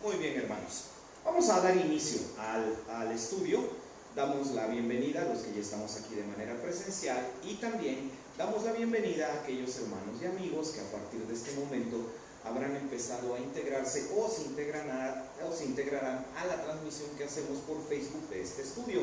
Muy bien, hermanos. Vamos a dar inicio al estudio. Damos la bienvenida a los que ya estamos aquí de manera presencial y también damos la bienvenida a aquellos hermanos y amigos que a partir de este momento habrán empezado a integrarse o se integrarán a la transmisión que hacemos por Facebook de este estudio.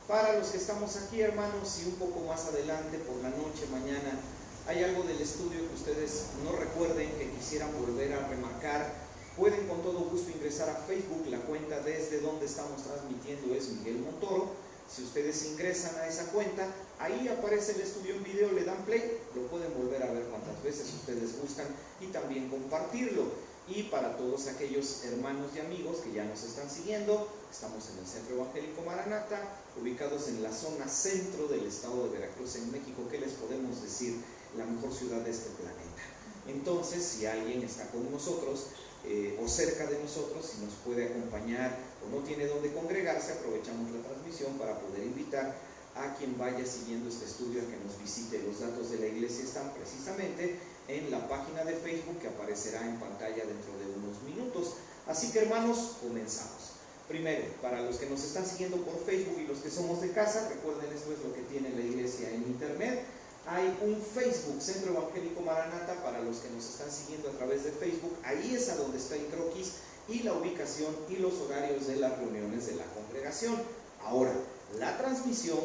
Para los que estamos aquí, hermanos, y un poco más adelante, por la noche, mañana, hay algo del estudio que ustedes no recuerden, que quisieran volver a remarcar, pueden con todo gusto ingresar a Facebook. La cuenta desde donde estamos transmitiendo es Miguel Montoro. Si ustedes ingresan a esa cuenta, ahí aparece el estudio en video, le dan play, lo pueden volver a ver cuantas veces ustedes gustan y también compartirlo. Y para todos aquellos hermanos y amigos que ya nos están siguiendo, estamos en el Centro Evangélico Maranata, ubicados en la zona centro del estado de Veracruz, en México. ¿Qué les podemos decir? La mejor ciudad de este planeta. Entonces, si alguien está con nosotros o cerca de nosotros, si nos puede acompañar o no tiene dónde congregarse, aprovechamos la transmisión para poder invitar a quien vaya siguiendo este estudio a que nos visite. Los datos de la iglesia están precisamente en la página de Facebook que aparecerá en pantalla dentro de unos minutos. Así que, hermanos, comenzamos. Primero, para los que nos están siguiendo por Facebook y los que somos de casa, recuerden, esto es lo que tiene la iglesia en internet. Hay un Facebook, Centro Evangélico Maranata, para los que nos están siguiendo a través de Facebook. Ahí es a donde está en croquis y la ubicación y los horarios de las reuniones de la congregación. Ahora, la transmisión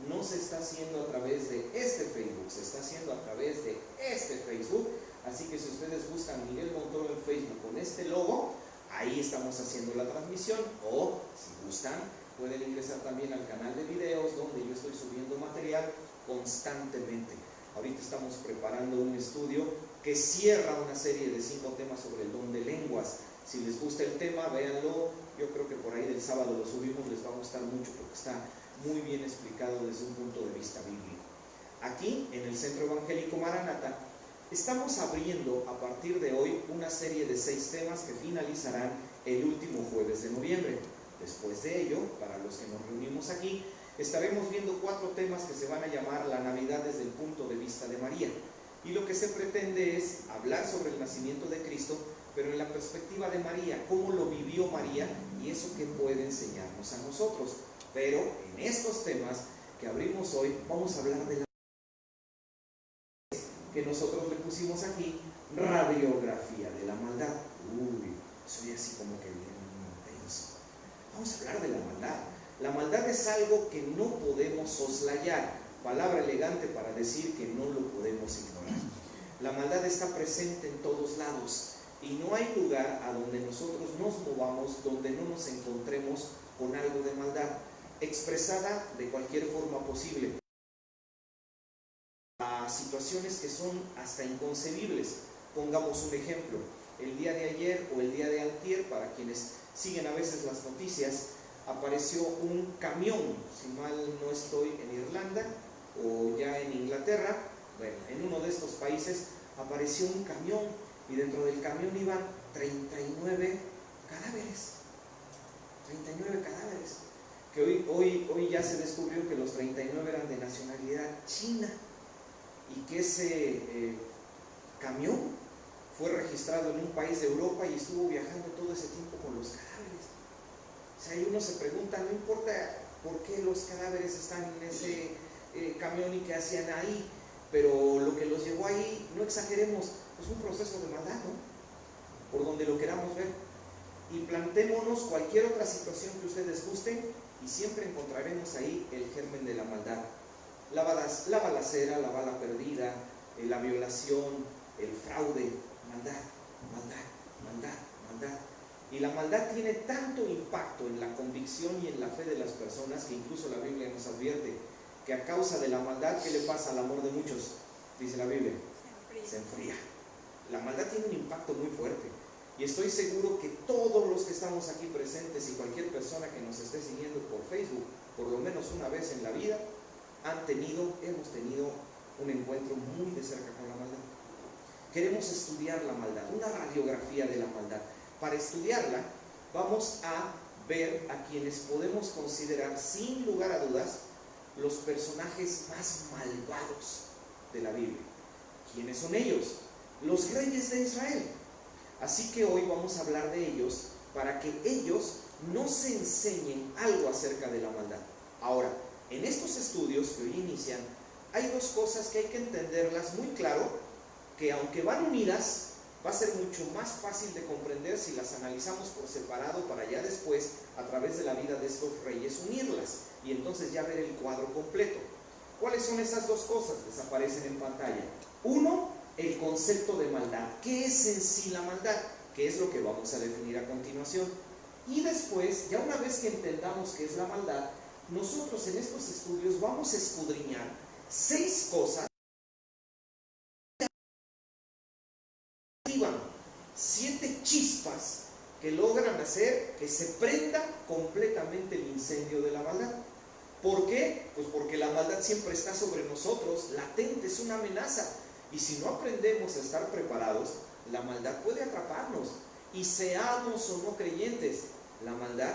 no se está haciendo a través de este Facebook, se está haciendo a través de este Facebook. Así que si ustedes buscan Miguel Montoro en Facebook con este logo, ahí estamos haciendo la transmisión. O si gustan, pueden ingresar también al canal de videos, donde yo estoy subiendo material constantemente. Ahorita estamos preparando un estudio que cierra una serie de 5 temas sobre el don de lenguas. Si les gusta el tema, véanlo. Yo creo que por ahí del sábado lo subimos, les va a gustar mucho porque está muy bien explicado desde un punto de vista bíblico. Aquí, en el Centro Evangélico Maranata, estamos abriendo a partir de hoy una serie de 6 temas que finalizarán el último jueves de noviembre. Después de ello, para los que nos reunimos aquí, estaremos viendo 4 temas que se van a llamar la Navidad desde el punto de vista de María. Y lo que se pretende es hablar sobre el nacimiento de Cristo, pero en la perspectiva de María, cómo lo vivió María y eso que puede enseñarnos a nosotros. Pero en estos temas que abrimos hoy, vamos a hablar de la que nosotros le pusimos aquí, radiografía de la maldad. Uy, soy así como que bien intenso. Vamos a hablar de la maldad. La maldad es algo que no podemos soslayar, palabra elegante para decir que no lo podemos ignorar. La maldad está presente en todos lados y no hay lugar a donde nosotros nos movamos donde no nos encontremos con algo de maldad, expresada de cualquier forma posible, a situaciones que son hasta inconcebibles. Pongamos un ejemplo: el día de ayer o el día de antier, para quienes siguen a veces las noticias, apareció un camión, si mal no estoy, en Irlanda o ya en Inglaterra, bueno, en uno de estos países apareció un camión y dentro del camión iban 39 cadáveres. 39 cadáveres. Que hoy ya se descubrió que los 39 eran de nacionalidad china y que ese camión fue registrado en un país de Europa y estuvo viajando todo ese tiempo con los cadáveres. O sea, ahí uno se pregunta, no importa por qué los cadáveres están en ese camión y qué hacían ahí, pero lo que los llevó ahí, no exageremos, es un proceso de maldad, ¿no? Por donde lo queramos ver. Y plantémonos cualquier otra situación que ustedes gusten y siempre encontraremos ahí el germen de la maldad. La balacera, la bala perdida, la violación, el fraude, maldad, maldad, maldad, maldad. Y la maldad tiene tanto impacto en la convicción y en la fe de las personas que incluso la Biblia nos advierte que a causa de la maldad, ¿qué le pasa al amor de muchos? Dice la Biblia, se enfría. La maldad tiene un impacto muy fuerte. Y estoy seguro que todos los que estamos aquí presentes y cualquier persona que nos esté siguiendo por Facebook, por lo menos una vez en la vida, hemos tenido un encuentro muy de cerca con la maldad. Queremos estudiar la maldad, una radiografía de la maldad. Para estudiarla, vamos a ver a quienes podemos considerar, sin lugar a dudas, los personajes más malvados de la Biblia. ¿Quiénes son ellos? Los reyes de Israel. Así que hoy vamos a hablar de ellos para que ellos no se enseñen algo acerca de la maldad. Ahora, en estos estudios que hoy inician, hay dos cosas que hay que entenderlas muy claro, que aunque van unidas, va a ser mucho más fácil de comprender si las analizamos por separado para ya después, a través de la vida de estos reyes, unirlas y entonces ya ver el cuadro completo. ¿Cuáles son esas dos cosas? Les aparecen en pantalla. Uno, el concepto de maldad. ¿Qué es en sí la maldad? Que es lo que vamos a definir a continuación. Y después, ya una vez que entendamos qué es la maldad, nosotros en estos estudios vamos a escudriñar 6 cosas, 7 chispas que logran hacer que se prenda completamente el incendio de la maldad. ¿Por qué? Pues porque la maldad siempre está sobre nosotros, latente, es una amenaza. Y si no aprendemos a estar preparados, la maldad puede atraparnos. Y seamos o no creyentes, la maldad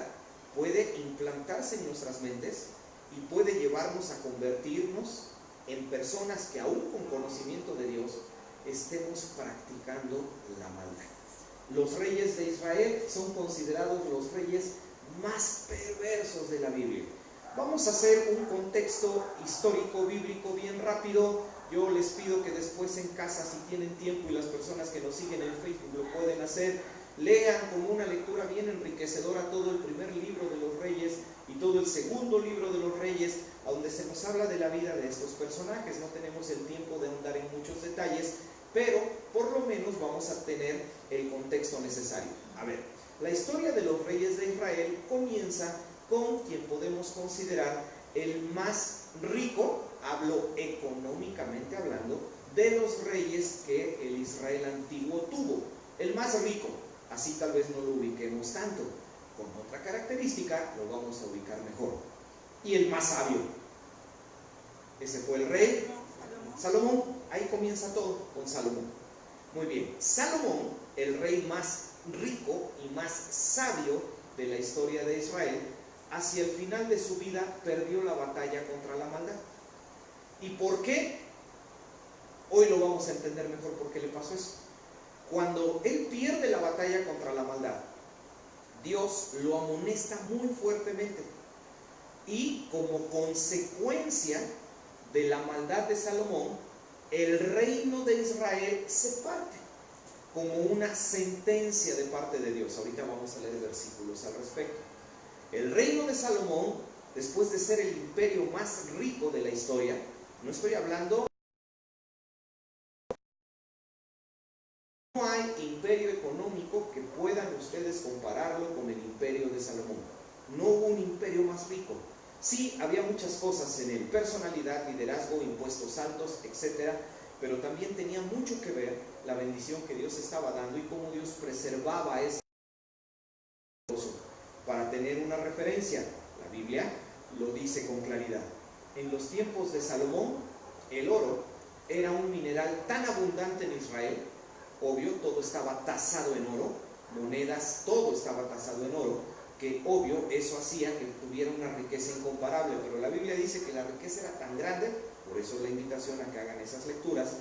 puede implantarse en nuestras mentes y puede llevarnos a convertirnos en personas que aún con conocimiento de Dios estemos practicando la maldad. Los reyes de Israel son considerados los reyes más perversos de la Biblia. Vamos a hacer un contexto histórico bíblico bien rápido. Yo les pido que después en casa, si tienen tiempo, y las personas que nos siguen en Facebook lo pueden hacer, lean como una lectura bien enriquecedora todo el primer libro de los reyes y todo el segundo libro de los reyes, donde se nos habla de la vida de estos personajes. No tenemos el tiempo de ahondar en muchos detalles, pero por lo menos vamos a tener el contexto necesario. A ver, la historia de los reyes de Israel comienza con quien podemos considerar el más rico, hablo económicamente hablando, de los reyes que el Israel antiguo tuvo. El más rico, así tal vez no lo ubiquemos tanto, con otra característica lo vamos a ubicar mejor. Y el más sabio, ese fue el rey Salomón. Ahí comienza todo con Salomón. Muy bien, Salomón, el rey más rico y más sabio de la historia de Israel, hacia el final de su vida perdió la batalla contra la maldad. ¿Y por qué? Hoy lo vamos a entender mejor por qué le pasó eso. Cuando él pierde la batalla contra la maldad, Dios lo amonesta muy fuertemente. Y como consecuencia de la maldad de Salomón, el reino de Israel se parte como una sentencia de parte de Dios. Ahorita vamos a leer versículos al respecto. El reino de Salomón, después de ser el imperio más rico de la historia, no estoy hablando, no hay imperio económico que puedan ustedes compararlo con el imperio de Salomón. No hubo un imperio más rico. Sí, había muchas cosas en él: personalidad, liderazgo, impuestos altos, etc. Pero también tenía mucho que ver la bendición que Dios estaba dando y cómo Dios preservaba ese. Para tener una referencia, la Biblia lo dice con claridad. En los tiempos de Salomón, el oro era un mineral tan abundante en Israel, obvio, todo estaba tasado en oro, monedas, todo estaba tasado en oro, que obvio eso hacía que tuviera una riqueza incomparable. Pero la Biblia dice que la riqueza era tan grande, por eso la invitación a que hagan esas lecturas,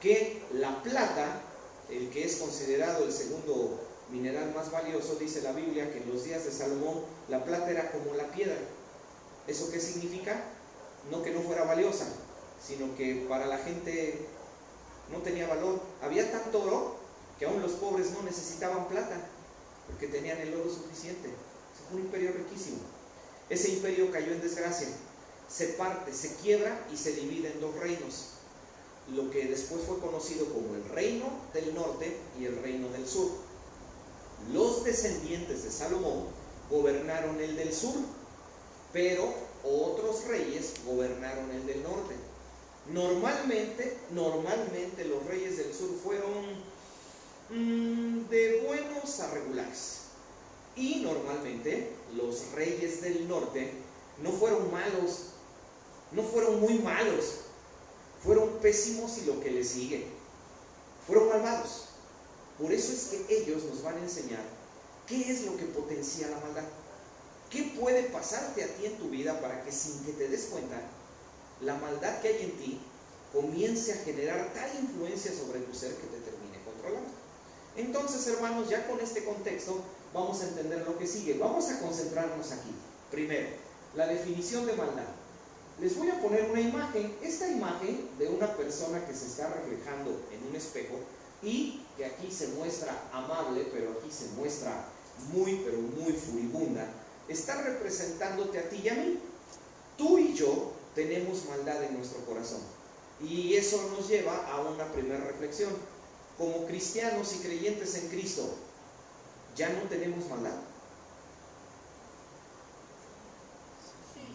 que la plata, el que es considerado el segundo mineral más valioso, dice la Biblia que en los días de Salomón la plata era como la piedra. ¿Eso qué significa? No que no fuera valiosa, sino que para la gente no tenía valor. Había tanto oro que aún los pobres no necesitaban plata, porque tenían el oro suficiente. Ese fue un imperio riquísimo. Ese imperio cayó en desgracia, se parte, se quiebra y se divide en 2 reinos, lo que después fue conocido como el reino del norte y el reino del sur. Los descendientes de Salomón gobernaron el del sur, pero otros reyes gobernaron el del norte. Normalmente los reyes del sur fueron de buenos a regulares, y normalmente los reyes del norte no fueron malos, no fueron muy malos, fueron pésimos y lo que le sigue, fueron malvados. Por eso es que ellos nos van a enseñar qué es lo que potencia la maldad. ¿Qué puede pasarte a ti en tu vida para que, sin que te des cuenta, la maldad que hay en ti comience a generar tal influencia sobre tu ser que te termine controlando? Entonces, hermanos, ya con este contexto, vamos a entender lo que sigue. Vamos a concentrarnos aquí. Primero, la definición de maldad. Les voy a poner una imagen, esta imagen de una persona que se está reflejando en un espejo y que aquí se muestra amable, pero aquí se muestra pero muy furibunda, está representándote a ti y a mí. Tú y yo tenemos maldad en nuestro corazón y eso nos lleva a una primera reflexión. Como cristianos y creyentes en Cristo, ¿ya no tenemos maldad?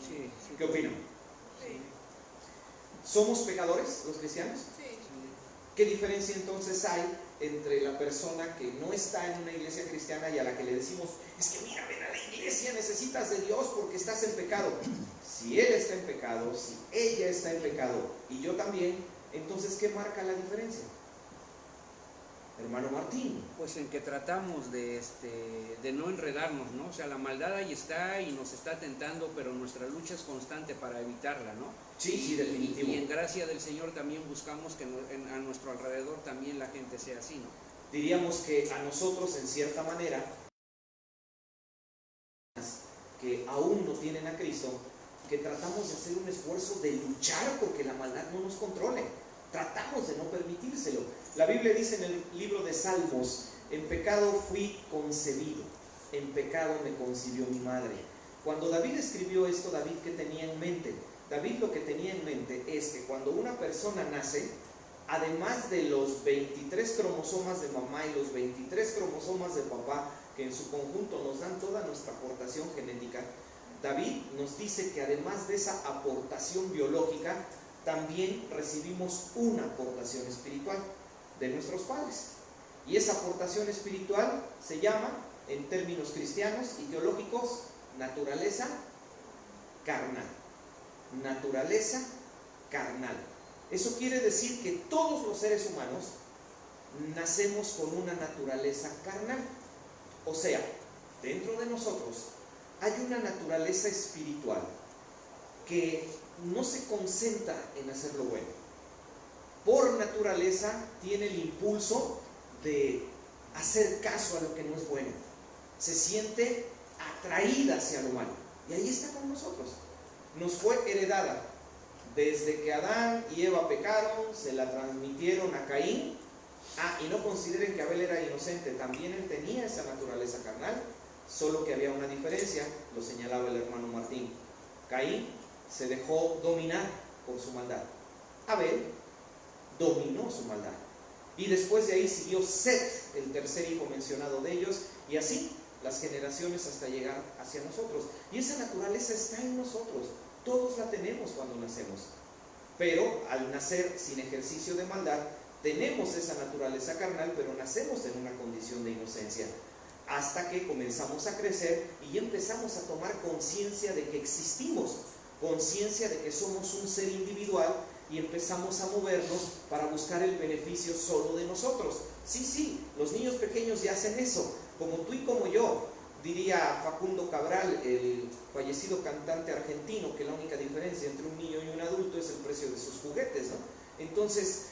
Sí. ¿Qué opinan? Sí. ¿Somos pecadores los cristianos? Sí. ¿Qué diferencia entonces hay entre la persona que no está en una iglesia cristiana y a la que le decimos, es que mira, ven a la iglesia, necesitas de Dios porque estás en pecado? Si él está en pecado, si ella está en pecado y yo también, entonces ¿qué marca la diferencia? Hermano Martín. Pues en que tratamos de no enredarnos, ¿no? O sea, la maldad ahí está y nos está tentando, pero nuestra lucha es constante para evitarla, ¿no? Sí, definitivo. Y en gracia del Señor también buscamos que a nuestro alrededor también la gente sea así, ¿no? Diríamos que a nosotros, en cierta manera, que aún no tienen a Cristo, que tratamos de hacer un esfuerzo de luchar porque la maldad no nos controle. Tratamos de no permitírselo. La Biblia dice en el libro de Salmos, en pecado fui concebido, en pecado me concibió mi madre. Cuando David escribió esto, David, ¿qué tenía en mente? David lo que tenía en mente es que cuando una persona nace, además de los 23 cromosomas de mamá y los 23 cromosomas de papá, que en su conjunto nos dan toda nuestra aportación genética, David nos dice que además de esa aportación biológica, también recibimos una aportación espiritual de nuestros padres. Y esa aportación espiritual se llama, en términos cristianos y teológicos, naturaleza carnal. Naturaleza carnal. Eso quiere decir que todos los seres humanos nacemos con una naturaleza carnal. O sea, dentro de nosotros hay una naturaleza espiritual que no se concentra en hacer lo bueno. Por naturaleza tiene el impulso de hacer caso a lo que no es bueno. Se siente atraída hacia lo malo. Y ahí está con nosotros. Nos fue heredada. Desde que Adán y Eva pecaron, se la transmitieron a Caín. Y no consideren que Abel era inocente. También él tenía esa naturaleza carnal. Solo que había una diferencia, lo señalaba el hermano Martín. Caín se dejó dominar por su maldad. Abel dominó su maldad. Y después de ahí siguió Set, el tercer hijo mencionado de ellos, y así las generaciones hasta llegar hacia nosotros. Y esa naturaleza está en nosotros. Todos la tenemos cuando nacemos. Pero al nacer sin ejercicio de maldad, tenemos esa naturaleza carnal, pero nacemos en una condición de inocencia. Hasta que comenzamos a crecer y empezamos a tomar conciencia de que existimos, conciencia de que somos un ser individual y empezamos a movernos para buscar el beneficio solo de nosotros. Sí, los niños pequeños ya hacen eso, como tú y como yo. Diría Facundo Cabral, el fallecido cantante argentino, que la única diferencia entre un niño y un adulto es el precio de sus juguetes, ¿no? Entonces,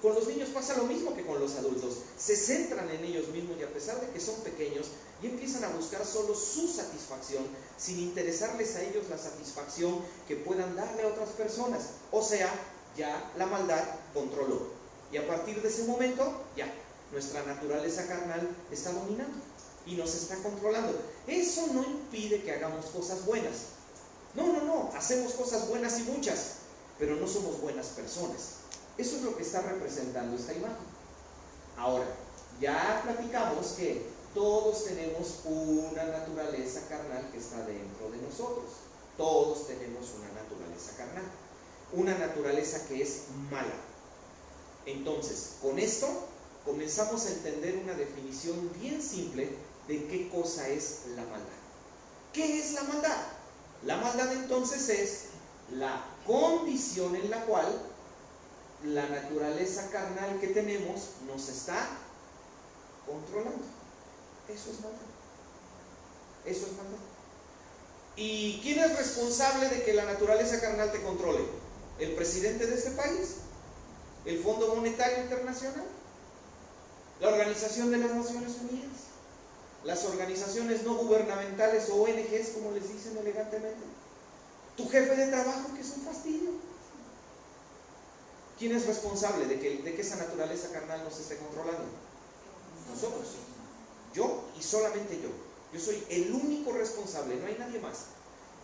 con los niños pasa lo mismo que con los adultos. Se centran en ellos mismos y a pesar de que son pequeños, y empiezan a buscar solo su satisfacción, sin interesarles a ellos la satisfacción que puedan darle a otras personas. O sea, ya la maldad controló. Y a partir de ese momento, ya, nuestra naturaleza carnal está dominando y nos está controlando. Eso no impide que hagamos cosas buenas. No, hacemos cosas buenas y muchas, pero no somos buenas personas. Eso es lo que está representando esta imagen. Ahora, ya platicamos que todos tenemos una naturaleza carnal que está dentro de nosotros. Todos tenemos una naturaleza carnal. Una naturaleza que es mala. Entonces, con esto comenzamos a entender una definición bien simple de qué cosa es la maldad. ¿Qué es la maldad? La maldad entonces es la condición en la cual la naturaleza carnal que tenemos nos está controlando. Eso es maldad. Eso es maldad. ¿Y quién es responsable de que la naturaleza carnal te controle? ¿El presidente de este país? ¿El Fondo Monetario Internacional? ¿La Organización de las Naciones Unidas? las organizaciones no gubernamentales o ONGs, como les dicen elegantemente, tu jefe de trabajo, que es un fastidio. ¿Quién es responsable de que esa naturaleza carnal nos esté controlando? Nosotros. Yo y solamente yo. Yo soy el único responsable, no hay nadie más.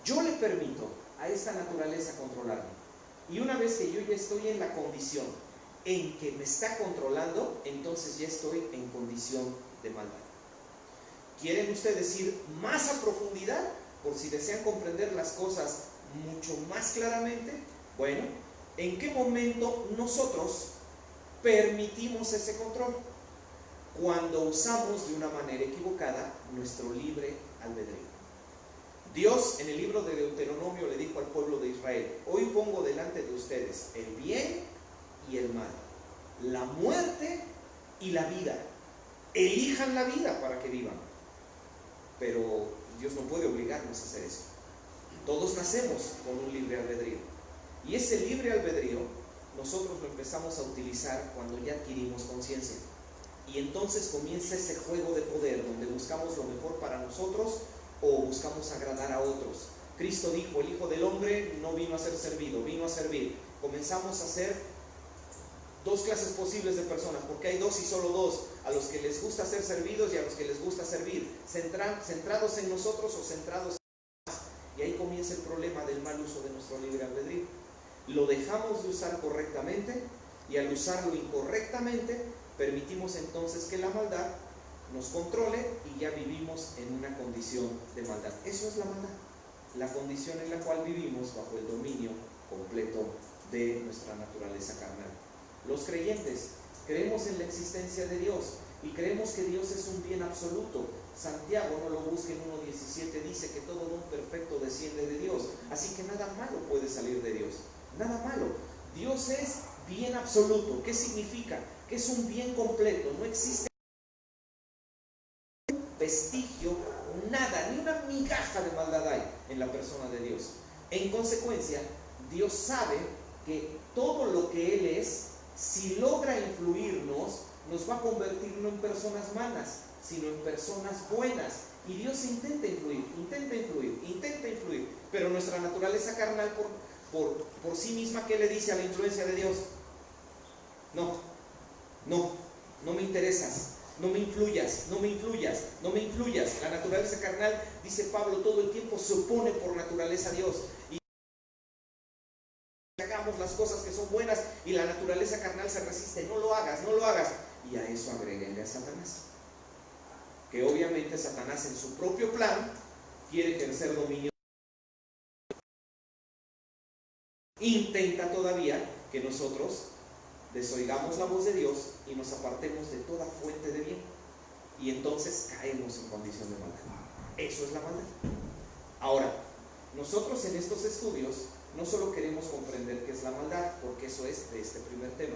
Yo le permito a esta naturaleza controlarme. Y una vez que yo ya estoy en la condición en que me está controlando, entonces ya estoy en condición de maldad. ¿Quieren ustedes ir más a profundidad? Por si desean comprender las cosas mucho más claramente. Bueno, ¿en qué momento nosotros permitimos ese control? Cuando usamos de una manera equivocada nuestro libre albedrío. Dios en el libro de Deuteronomio le dijo al pueblo de Israel: hoy pongo delante de ustedes el bien y el mal, la muerte y la vida. Elijan la vida para que vivan. Pero Dios no puede obligarnos a hacer eso. Todos nacemos con un libre albedrío. Y ese libre albedrío nosotros lo empezamos a utilizar cuando ya adquirimos conciencia. Y entonces comienza ese juego de poder donde buscamos lo mejor para nosotros o buscamos agradar a otros. Cristo dijo: el Hijo del Hombre no vino a ser servido, vino a servir. Comenzamos a ser dos clases posibles de personas, porque hay dos y solo dos: a los que les gusta ser servidos y a los que les gusta servir, centrados en nosotros o centrados en los demás. Y ahí comienza el problema del mal uso de nuestro libre albedrío. Lo dejamos de usar correctamente, y al usarlo incorrectamente permitimos entonces que la maldad nos controle y ya vivimos en una condición de maldad. Eso es la maldad, la condición en la cual vivimos bajo el dominio completo de nuestra naturaleza carnal. Los creyentes creemos en la existencia de Dios y creemos que Dios es un bien absoluto. Santiago, no lo busquen, 1:17 dice que todo don perfecto desciende de Dios, así que nada malo puede salir de Dios, nada malo. Dios es bien absoluto. ¿Qué significa? Que es un bien completo, no existe un vestigio, nada, ni una migaja de maldad hay en la persona de Dios. En consecuencia, Dios sabe que todo lo que Él es, si logra influirnos, nos va a convertir no en personas malas, sino en personas buenas. Y Dios intenta influir, pero nuestra naturaleza carnal por sí misma, ¿qué le dice a la influencia de Dios? No me interesas, no me influyas. La naturaleza carnal, dice Pablo, todo el tiempo se opone por naturaleza a Dios. Y hagamos las cosas que son buenas y la naturaleza carnal se resiste: no lo hagas. Y a eso agréguenle a Satanás, que obviamente Satanás en su propio plan quiere ejercer dominio. Intenta todavía que nosotros desoigamos la voz de Dios y nos apartemos de toda fuente de bien, y entonces caemos en condición de maldad. Eso es la maldad. Ahora, nosotros en estos estudios no solo queremos comprender qué es la maldad, porque eso es de este primer tema.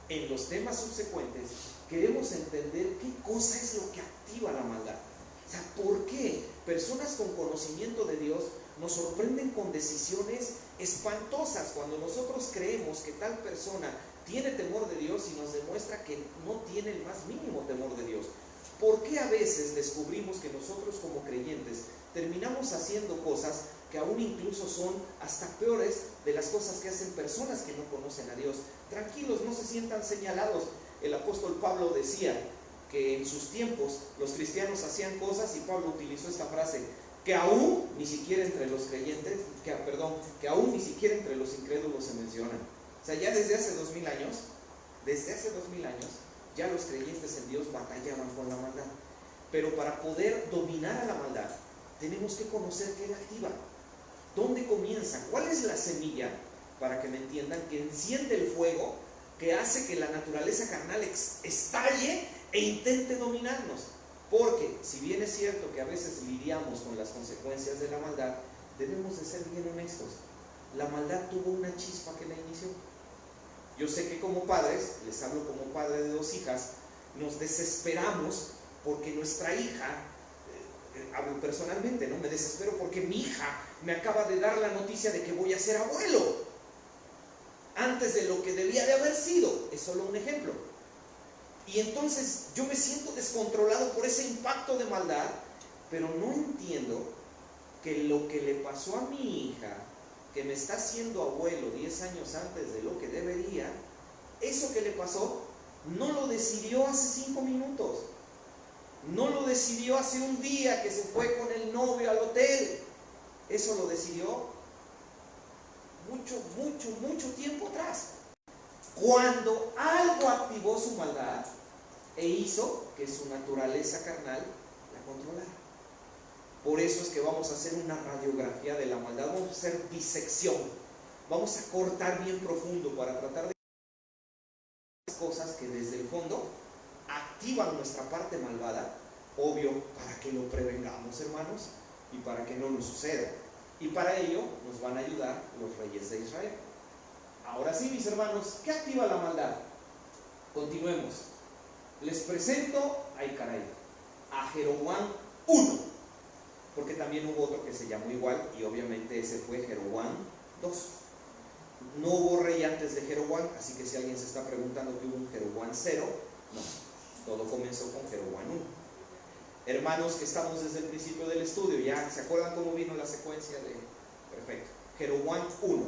En los temas subsecuentes queremos entender qué cosa es lo que activa la maldad. O sea, ¿por qué personas con conocimiento de Dios nos sorprenden con decisiones espantosas cuando nosotros creemos que tal persona tiene temor de Dios y nos demuestra que no tiene el más mínimo temor de Dios? ¿Por qué a veces descubrimos que nosotros como creyentes terminamos haciendo cosas que aún incluso son hasta peores de las cosas que hacen personas que no conocen a Dios? Tranquilos, no se sientan señalados. El apóstol Pablo decía que en sus tiempos los cristianos hacían cosas, y Pablo utilizó esta frase, que aún ni siquiera entre los creyentes, que aún ni siquiera entre los incrédulos se mencionan. O sea, ya desde hace 2000 años, ya los creyentes en Dios batallaban con la maldad. Pero para poder dominar a la maldad, tenemos que conocer qué la activa. ¿Dónde comienza? ¿Cuál es la semilla, para que me entiendan, que enciende el fuego, que hace que la naturaleza carnal estalle e intente dominarnos? Porque, si bien es cierto que a veces lidiamos con las consecuencias de la maldad, debemos de ser bien honestos. La maldad tuvo una chispa que la inició. Yo sé que como padres, les hablo como padre de 2 hijas, nos desesperamos porque nuestra hija, hablo personalmente, ¿no? Me desespero porque mi hija me acaba de dar la noticia de que voy a ser abuelo antes de lo que debía de haber sido. Es solo un ejemplo. Y entonces yo me siento descontrolado por ese impacto de maldad, pero no entiendo que lo que le pasó a mi hija, que me está haciendo abuelo 10 años antes de lo que debería, eso que le pasó, no lo decidió hace 5 minutos. No lo decidió hace un día que se fue con el novio al hotel. Eso lo decidió mucho tiempo atrás. Cuando algo activó su maldad e hizo que su naturaleza carnal la controlara. Por eso es que vamos a hacer una radiografía de la maldad, vamos a hacer disección, vamos a cortar bien profundo para tratar de cosas que desde el fondo activan nuestra parte malvada, obvio, para que lo prevengamos, hermanos, y para que no nos suceda. Y para ello nos van a ayudar los reyes de Israel. Ahora sí, mis hermanos, ¿qué activa la maldad? Continuemos. Les presento, ay caray, a Jeroboam I, porque también hubo otro que se llamó igual, y obviamente ese fue Jeroboam II. No hubo rey antes de Jeroboam, así que si alguien se está preguntando que hubo un Jeroboam 0, no, todo comenzó con Jeroboam 1. Hermanos que estamos desde el principio del estudio, ¿ya se acuerdan cómo vino la secuencia de? Perfecto. Jeroboam 1,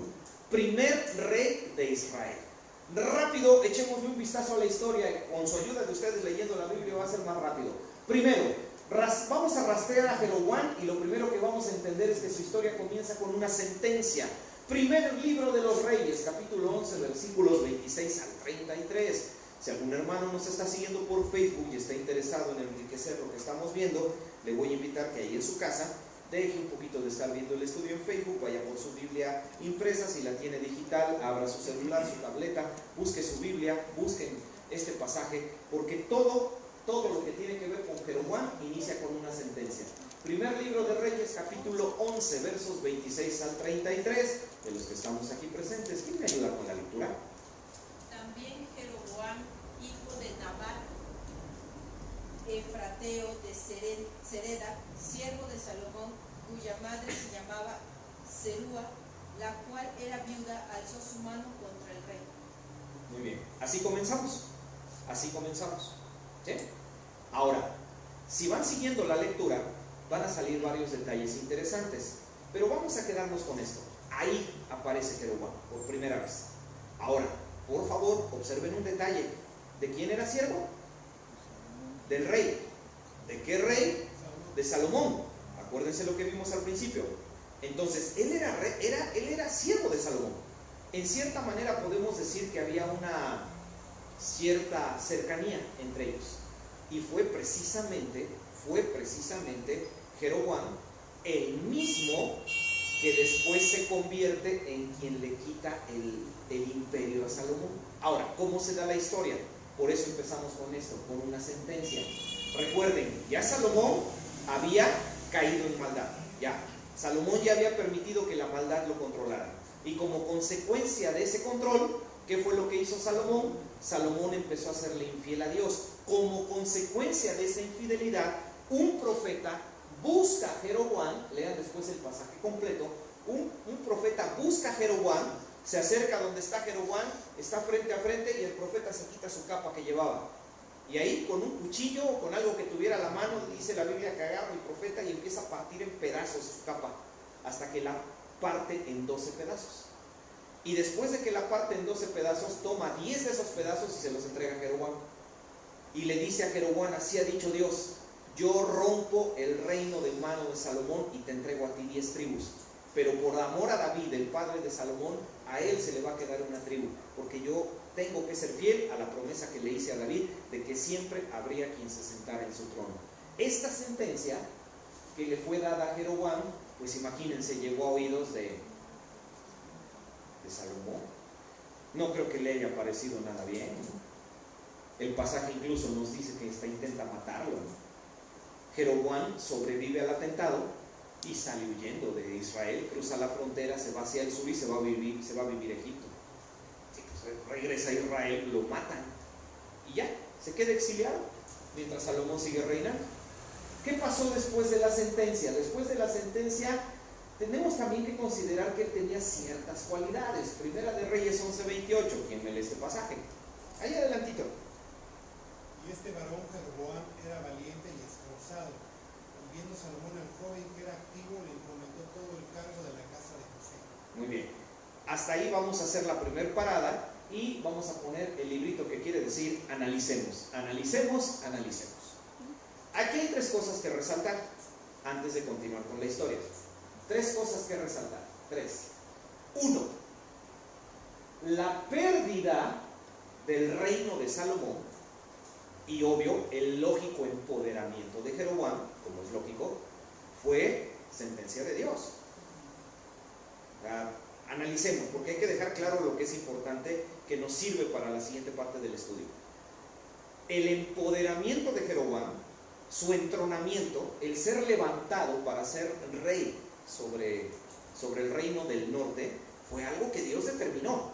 primer rey de Israel. Rápido, echémosle un vistazo a la historia, con su ayuda de ustedes leyendo la Biblia va a ser más rápido. Primero, vamos a rastrear a Jeroboam y lo primero que vamos a entender es que su historia comienza con una sentencia. Primer libro de los Reyes, capítulo 11, versículos 26 al 33. Si algún hermano nos está siguiendo por Facebook y está interesado en enriquecer lo que estamos viendo, le voy a invitar que ahí en su casa deje un poquito de estar viendo el estudio en Facebook, vaya por su Biblia impresa, si la tiene digital, abra su celular, su tableta, busque su Biblia, busquen este pasaje, porque todo lo que tiene que ver con Jeroboam inicia con una sentencia. Primer libro de Reyes, capítulo 11, versos 26 al 33, de los que estamos aquí presentes. ¿Quién me ayuda con la lectura? También Jeroboam, hijo de Nabat, efrateo de Sereda, siervo de Salomón, cuya madre se llamaba Serúa, la cual era viuda, alzó su mano contra el rey. Muy bien, así comenzamos. ¿Sí? Ahora, si van siguiendo la lectura, van a salir varios detalles interesantes, pero vamos a quedarnos con esto. Ahí aparece Jeroboam por primera vez. Ahora, por favor, observen un detalle. ¿De quién era siervo? Del rey. ¿De qué rey? De Salomón. Acuérdense lo que vimos al principio. Entonces, él era siervo de Salomón. En cierta manera podemos decir que había una cierta cercanía entre ellos. Y fue precisamente Jeroboam el mismo que después se convierte en quien le quita el imperio a Salomón. Ahora, ¿cómo se da la historia? Por eso empezamos con esto, con una sentencia. Recuerden, ya Salomón había caído en maldad. Ya, Salomón ya había permitido que la maldad lo controlara. Y como consecuencia de ese control, ¿qué fue lo que hizo Salomón? Salomón empezó a serle infiel a Dios. Como consecuencia de esa infidelidad, un profeta busca a Jeroboam, lean después el pasaje completo, un profeta busca a Jeroboam, se acerca donde está Jeroboam, está frente a frente y el profeta se quita su capa que llevaba. Y ahí con un cuchillo o con algo que tuviera a la mano, dice la Biblia que agarra el profeta y empieza a partir en pedazos su capa, hasta que la parte en 12 pedazos. Y después de que la parte en 12 pedazos, toma 10 de esos pedazos y se los entrega a Jeroboam. Y le dice a Jeroboam, así ha dicho Dios, yo rompo el reino de mano de Salomón y te entrego a ti 10 tribus. Pero por amor a David, el padre de Salomón, a él se le va a quedar una tribu, porque yo tengo que ser fiel a la promesa que le hice a David de que siempre habría quien se sentara en su trono. Esta sentencia que le fue dada a Jeroboam, pues imagínense, llegó a oídos de Salomón. No creo que le haya parecido nada bien, ¿no? El pasaje incluso nos dice que intenta matarlo, ¿no? Jeroboam sobrevive al atentado y sale huyendo de Israel, cruza la frontera, se va hacia el sur y se va a vivir a Egipto. Regresa a Israel, lo matan y ya, se queda exiliado mientras Salomón sigue reinando. ¿Qué pasó después de la sentencia? Después de la sentencia tenemos también que considerar que él tenía ciertas cualidades. Primera de Reyes 11:28, ¿quién me lee este pasaje? Ahí adelantito. Este varón Jeroboam era valiente y esforzado. Y viendo Salomón al joven que era activo, le encomendó todo el cargo de la casa de José. Muy bien. Hasta ahí vamos a hacer la primer parada y vamos a poner el librito que quiere decir analicemos. Analicemos, analicemos. Aquí hay tres cosas que resaltar antes de continuar con la historia. Tres cosas que resaltar. Tres. Uno, la pérdida del reino de Salomón y obvio el lógico empoderamiento de Jeroboam, como es lógico, fue sentencia de Dios. Analicemos, porque hay que dejar claro lo que es importante, que nos sirve para la siguiente parte del estudio. El empoderamiento de Jeroboam, su entronamiento, el ser levantado para ser rey sobre el reino del norte, fue algo que Dios determinó.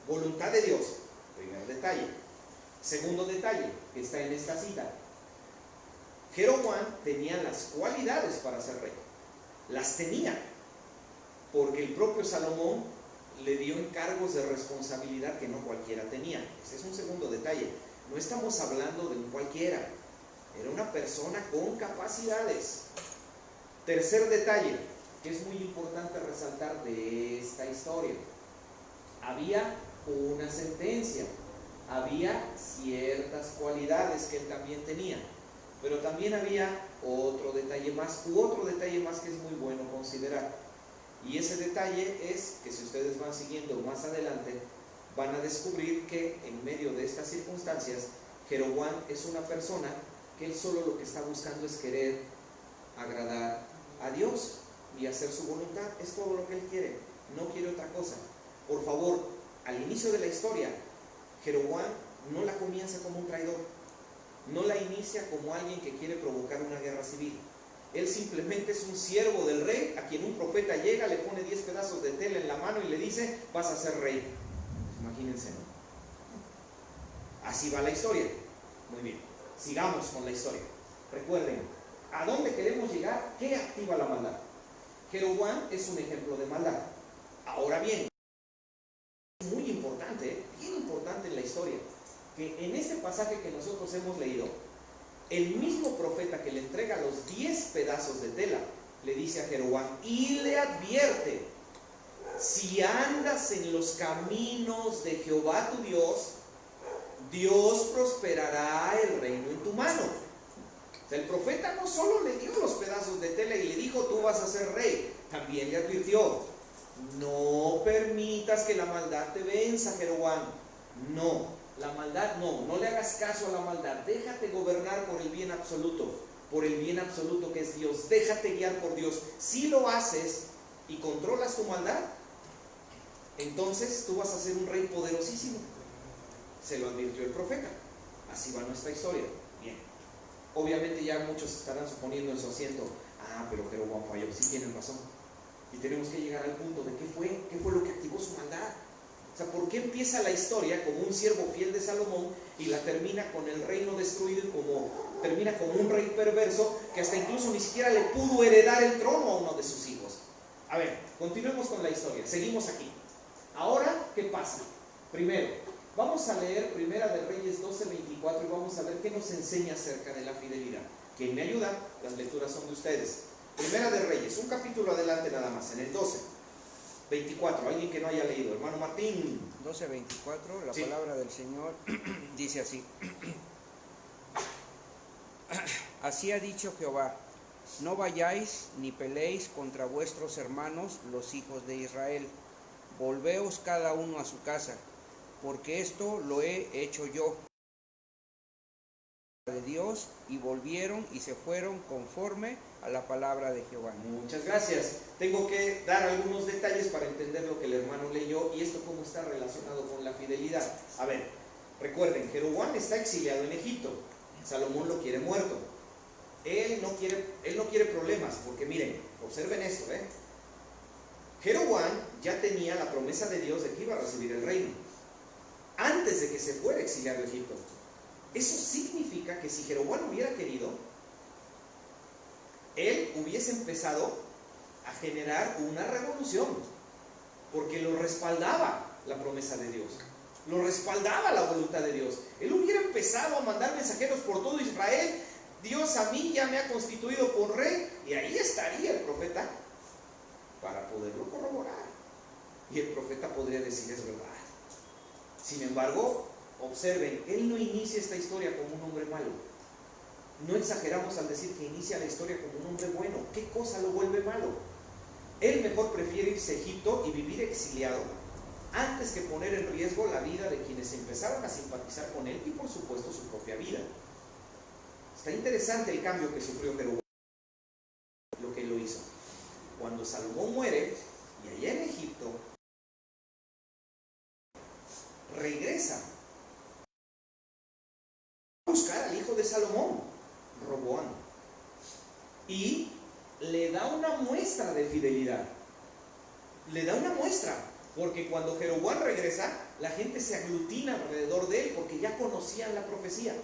Voluntad de Dios, primer detalle. Segundo detalle, que está en esta cita. Jeroboam tenía las cualidades para ser rey. Las tenía, porque el propio Salomón le dio encargos de responsabilidad que no cualquiera tenía. Ese es un segundo detalle. No estamos hablando de un cualquiera. Era una persona con capacidades. Tercer detalle, que es muy importante resaltar de esta historia. Había una sentencia, había ciertas cualidades que él también tenía, pero también había otro detalle más que es muy bueno considerar. Y ese detalle es que si ustedes van siguiendo más adelante, van a descubrir que en medio de estas circunstancias, Jeroboam es una persona que él solo lo que está buscando es querer agradar a Dios y hacer su voluntad. Es todo lo que él quiere, no quiere otra cosa. Por favor, al inicio de la historia, Jeroboam no la comienza como un traidor, no la inicia como alguien que quiere provocar una guerra civil. Él simplemente es un siervo del rey a quien un profeta llega, le pone 10 pedazos de tela en la mano y le dice: vas a ser rey. Imagínense, ¿no? Así va la historia. Muy bien, sigamos con la historia. Recuerden, ¿a dónde queremos llegar? ¿Qué activa la maldad? Jeroboam es un ejemplo de maldad. Ahora bien, es muy importante, bien importante en la historia, que en este pasaje que nosotros hemos leído, el mismo profeta que le entrega los 10 pedazos de tela, le dice a Jeroboam y le advierte: si andas en los caminos de Jehová tu Dios, Dios prosperará el reino en tu mano. O sea, el profeta no solo le dio los pedazos de tela y le dijo: tú vas a ser rey, también le advirtió: no permitas que la maldad te venza, Jeroboam. No. La maldad no le hagas caso a la maldad, déjate gobernar por el bien absoluto que es Dios, déjate guiar por Dios. Si lo haces y controlas tu maldad, entonces tú vas a ser un rey poderosísimo. Se lo advirtió el profeta. Así va nuestra historia. Bien, obviamente ya muchos estarán suponiendo en su asiento: pero Jeroboam falló. Sí, tienen razón, y tenemos que llegar al punto de qué fue lo que activó su maldad. O sea, ¿por qué empieza la historia como un siervo fiel de Salomón y la termina con el reino destruido y termina como un rey perverso que hasta incluso ni siquiera le pudo heredar el trono a uno de sus hijos? A ver, continuemos con la historia, seguimos aquí. Ahora, ¿qué pasa? Primero, vamos a leer Primera de Reyes 12:24 y vamos a ver qué nos enseña acerca de la fidelidad. ¿Quién me ayuda? Las lecturas son de ustedes. Primera de Reyes, un capítulo adelante nada más, en el 12:24, alguien que no haya leído, hermano Martín. 12:24, la Sí. palabra del Señor dice así: así ha dicho Jehová, no vayáis ni peleéis contra vuestros hermanos los hijos de Israel, volveos cada uno a su casa, porque esto lo he hecho yo de Dios. Y volvieron y se fueron conforme a la palabra de Jehová. Muchas gracias. Tengo que dar algunos detalles para entender lo que el hermano leyó y esto cómo está relacionado con la fidelidad. A ver, recuerden, Jeroboam está exiliado en Egipto. Salomón lo quiere muerto. Él no quiere problemas, porque miren, observen esto, Jeroboam ya tenía la promesa de Dios de que iba a recibir el reino antes de que se fuera exiliado a Egipto. Eso significa que si Jeroboam hubiera querido, él hubiese empezado a generar una revolución, porque lo respaldaba la promesa de Dios. lo respaldaba la voluntad de Dios. Él hubiera empezado a mandar mensajeros por todo Israel. Dios a mí ya me ha constituido por rey, y ahí estaría el profeta para poderlo corroborar. Y el profeta podría decir: es verdad. Sin embargo, observen, él no inicia esta historia como un hombre malo. No exageramos al decir que inicia la historia como un hombre bueno. ¿Qué cosa lo vuelve malo? Él mejor prefiere irse a Egipto y vivir exiliado antes que poner en riesgo la vida de quienes empezaron a simpatizar con él y por supuesto su propia vida. Está interesante el cambio que sufrió Jeroboam, lo que lo hizo. Cuando Salomón muere, y allá en Egipto, regresa a buscar al hijo de Salomón, Roboam, y le da una muestra de fidelidad. Le da una muestra, porque cuando Jeroboam regresa, la gente se aglutina alrededor de él porque ya conocían la profecía.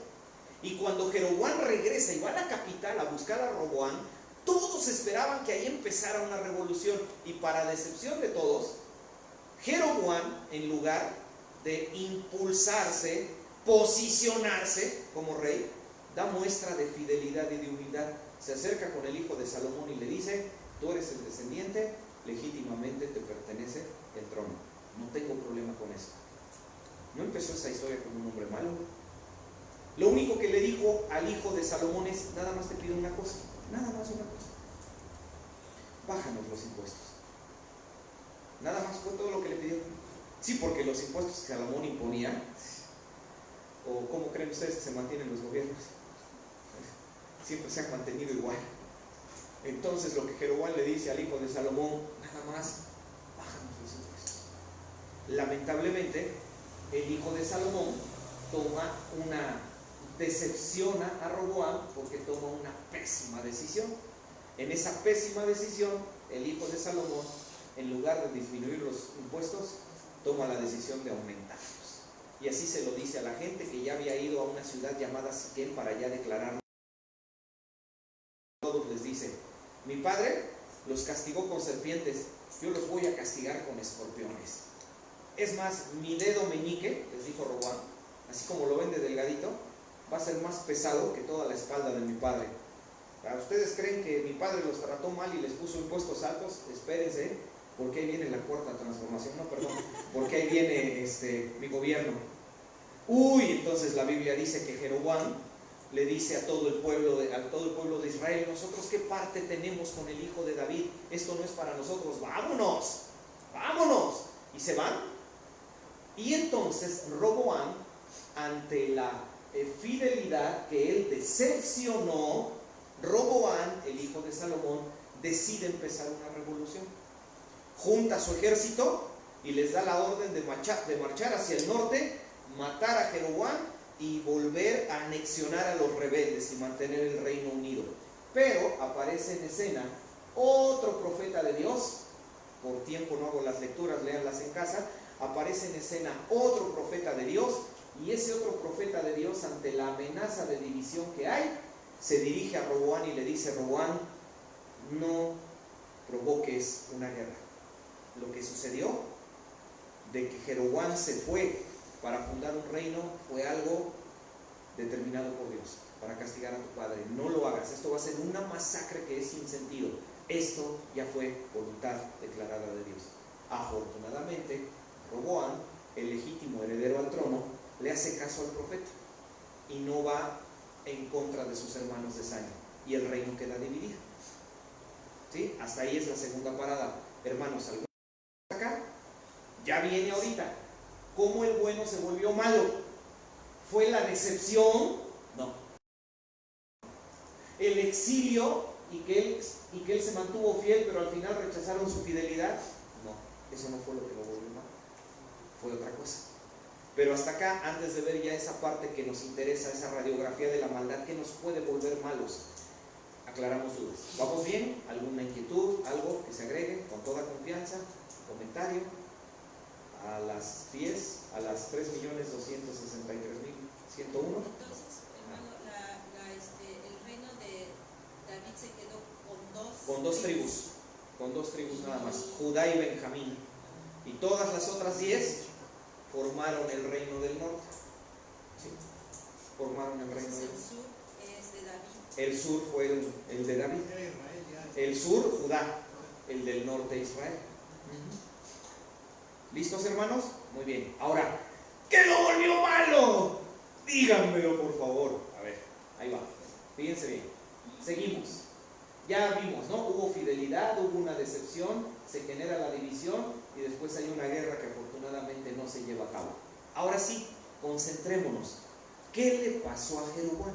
Y cuando Jeroboam regresa y va a la capital a buscar a Roboam, todos esperaban que ahí empezara una revolución, y para decepción de todos, Jeroboam, en lugar de impulsarse, posicionarse como rey, da muestra de fidelidad y de humildad. Se acerca con el hijo de Salomón y le dice: tú eres el descendiente, legítimamente te pertenece el trono, no tengo problema con eso. No empezó esa historia como un hombre malo. Lo único que le dijo al hijo de Salomón es: nada más te pido una cosa, nada más una cosa, bájanos los impuestos. Nada más fue todo lo que le pidió. Sí, porque los impuestos que Salomón imponía, o ¿cómo creen ustedes que se mantienen los gobiernos? Siempre se han mantenido igual. Entonces lo que Jeroboam le dice al hijo de Salomón: nada más, bájanos los impuestos. Lamentablemente, el hijo de Salomón decepciona a Roboam porque toma una pésima decisión. En esa pésima decisión, el hijo de Salomón, en lugar de disminuir los impuestos, toma la decisión de aumentarlos. Y así se lo dice a la gente que ya había ido a una ciudad llamada Siquem para ya declarar. Todos les dice: mi padre los castigó con serpientes, yo los voy a castigar con escorpiones. Es más, mi dedo meñique, les dijo Roboam, así como lo ven de delgadito, va a ser más pesado que toda la espalda de mi padre. ¿Ustedes creen que mi padre los trató mal y les puso impuestos altos? Espérense, porque ahí viene la cuarta transformación, porque ahí viene mi gobierno. Entonces la Biblia dice que Jeroboam le dice a todo el pueblo de Israel: nosotros qué parte tenemos con el hijo de David, esto no es para nosotros, vámonos, vámonos. Y se van. Y entonces Roboam, ante la fidelidad que él decepcionó, Roboam, el hijo de Salomón, decide empezar una revolución. Junta su ejército y les da la orden de marchar hacia el norte, matar a Jeroboam y volver a anexionar a los rebeldes y mantener el reino unido. Pero aparece en escena otro profeta de Dios. Por tiempo no hago las lecturas, léanlas en casa. Aparece en escena otro profeta de Dios, y ese otro profeta de Dios, ante la amenaza de división que hay, se dirige a Roboam y le dice: Roboam, no provoques una guerra. Lo que sucedió de que Jeroboam se fue para fundar un reino fue algo determinado por Dios para castigar a tu padre. No lo hagas, esto va a ser una masacre que es sin sentido. Esto ya fue voluntad declarada de Dios. Afortunadamente, Roboam, el legítimo heredero al trono, le hace caso al profeta y no va en contra de sus hermanos de sangre, y el reino queda dividido. ¿Sí? Hasta ahí es la segunda parada. Hermanos, ¿algo acá? Ya viene ahorita. ¿Cómo el bueno se volvió malo? ¿Fue la decepción? No. ¿El exilio y que él se mantuvo fiel, pero al final rechazaron su fidelidad? No, eso no fue lo que lo volvió malo. Fue otra cosa. Pero hasta acá, antes de ver ya esa parte que nos interesa, esa radiografía de la maldad que nos puede volver malos, aclaramos dudas. ¿Vamos bien? ¿Alguna inquietud? ¿Algo que se agregue? Con toda confianza, comentario. A las 10, a las 3.263.101. Entonces, hermano, el reino de David se quedó con dos tribus nada más, Judá y Benjamín. Y todas las otras 10 formaron el reino del norte. ¿Sí? Formaron el reino Entonces del el norte. sur es de David. El sur fue el de David. Era Israel ya. El sur, Judá. El del norte, Israel. ¿Listos, hermanos? Muy bien. Ahora, ¿qué lo volvió malo? Díganmelo, por favor. A ver, ahí va. Fíjense bien. Seguimos. Ya vimos, ¿no? Hubo fidelidad, hubo una decepción, se genera la división y después hay una guerra que afortunadamente no se lleva a cabo. Ahora sí, concentrémonos. ¿Qué le pasó a Jeroboam?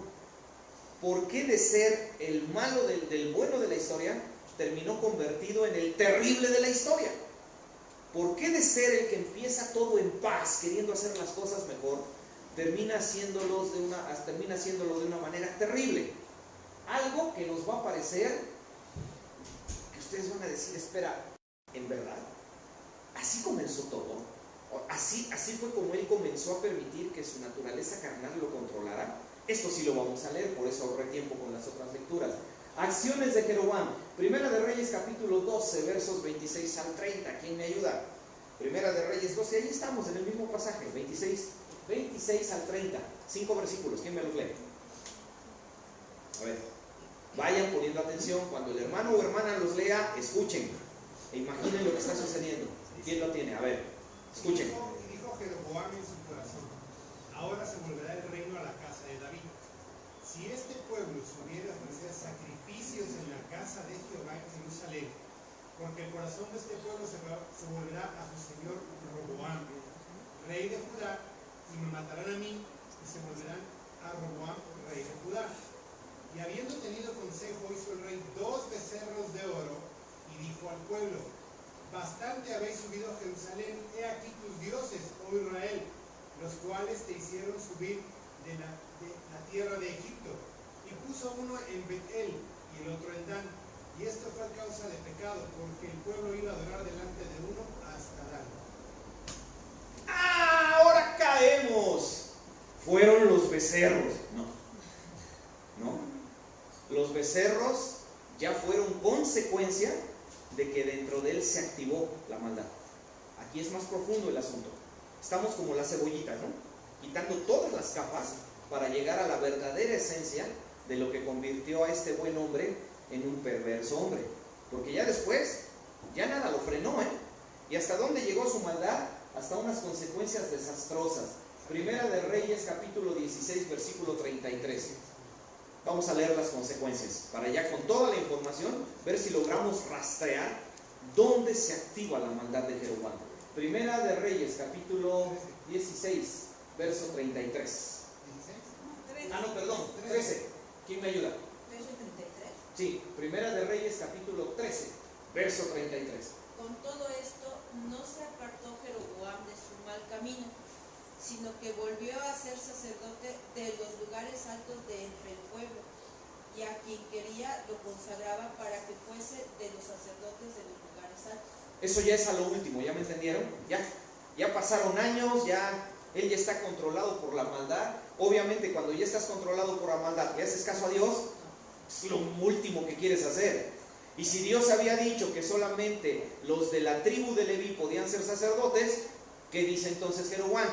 ¿Por qué de ser el malo del bueno de la historia terminó convertido en el terrible de la historia? ¿Por qué de ser el que empieza todo en paz, queriendo hacer las cosas mejor, termina haciéndolo de una manera terrible? Algo que nos va a parecer, que ustedes van a decir, espera, ¿en verdad? ¿Así comenzó todo? ¿Así fue como él comenzó a permitir que su naturaleza carnal lo controlara? Esto sí lo vamos a leer, por eso ahorré tiempo con las otras lecturas. Acciones de Jeroboam. Primera de Reyes capítulo 12, versos 26 al 30. ¿Quién me ayuda? Primera de Reyes 12, ahí estamos en el mismo pasaje, 26 al 30. 5 versículos, ¿quién me los lee? A ver, vayan poniendo atención. Cuando el hermano o hermana los lea, escuchen e imaginen lo que está sucediendo. ¿Quién lo tiene? A ver, escuchen. Y dijo Jeroboam en su corazón: ahora se volverá el reino a la casa de David. Si este pueblo subiera a ofrecer sacrificios en la casa de Jehová en Jerusalén, porque el corazón de este pueblo se volverá a su señor Roboam, rey de Judá, y me matarán a mí, y se volverán a Roboam, rey de Judá. Y habiendo tenido consejo, hizo el rey 2 becerros de oro, y dijo al pueblo: bastante habéis subido a Jerusalén, he aquí tus dioses, oh Israel, los cuales te hicieron subir de la tierra de Egipto. Y puso uno en Betel y el otro en Dan. Y esto fue a causa de pecado, porque el pueblo iba a adorar delante de uno hasta Dan. ¡Ah! Ahora caemos. Fueron los becerros. No. Los becerros ya fueron consecuencia de que dentro de él se activó la maldad. Aquí es más profundo el asunto. Estamos como las cebollitas, ¿no? Quitando todas las capas para llegar a la verdadera esencia de lo que convirtió a este buen hombre en un perverso hombre. Porque ya después, ya nada lo frenó, ¿eh? ¿Y hasta dónde llegó su maldad? Hasta unas consecuencias desastrosas. Primera de Reyes, capítulo 16, versículo 33. Vamos a leer las consecuencias, para ya con toda la información, ver si logramos rastrear dónde se activa la maldad de Jeroboam. Primera de Reyes, capítulo 16, verso 33. Ah, no, perdón, 13. ¿Quién me ayuda? 13:33. Sí, Primera de Reyes, capítulo 13, verso 33. Con todo esto no se apartó Jeroboam de su mal camino, sino que volvió a ser sacerdote de los lugares altos de entre el pueblo, y a quien quería lo consagraba para que fuese de los sacerdotes de los lugares altos. Eso ya es a lo último, ¿ya me entendieron? Ya pasaron años, él ya está controlado por la maldad. Obviamente cuando ya estás controlado por la maldad y haces caso a Dios, es lo último que quieres hacer. Y si Dios había dicho que solamente los de la tribu de Leví podían ser sacerdotes, ¿qué dice entonces Jeroboam?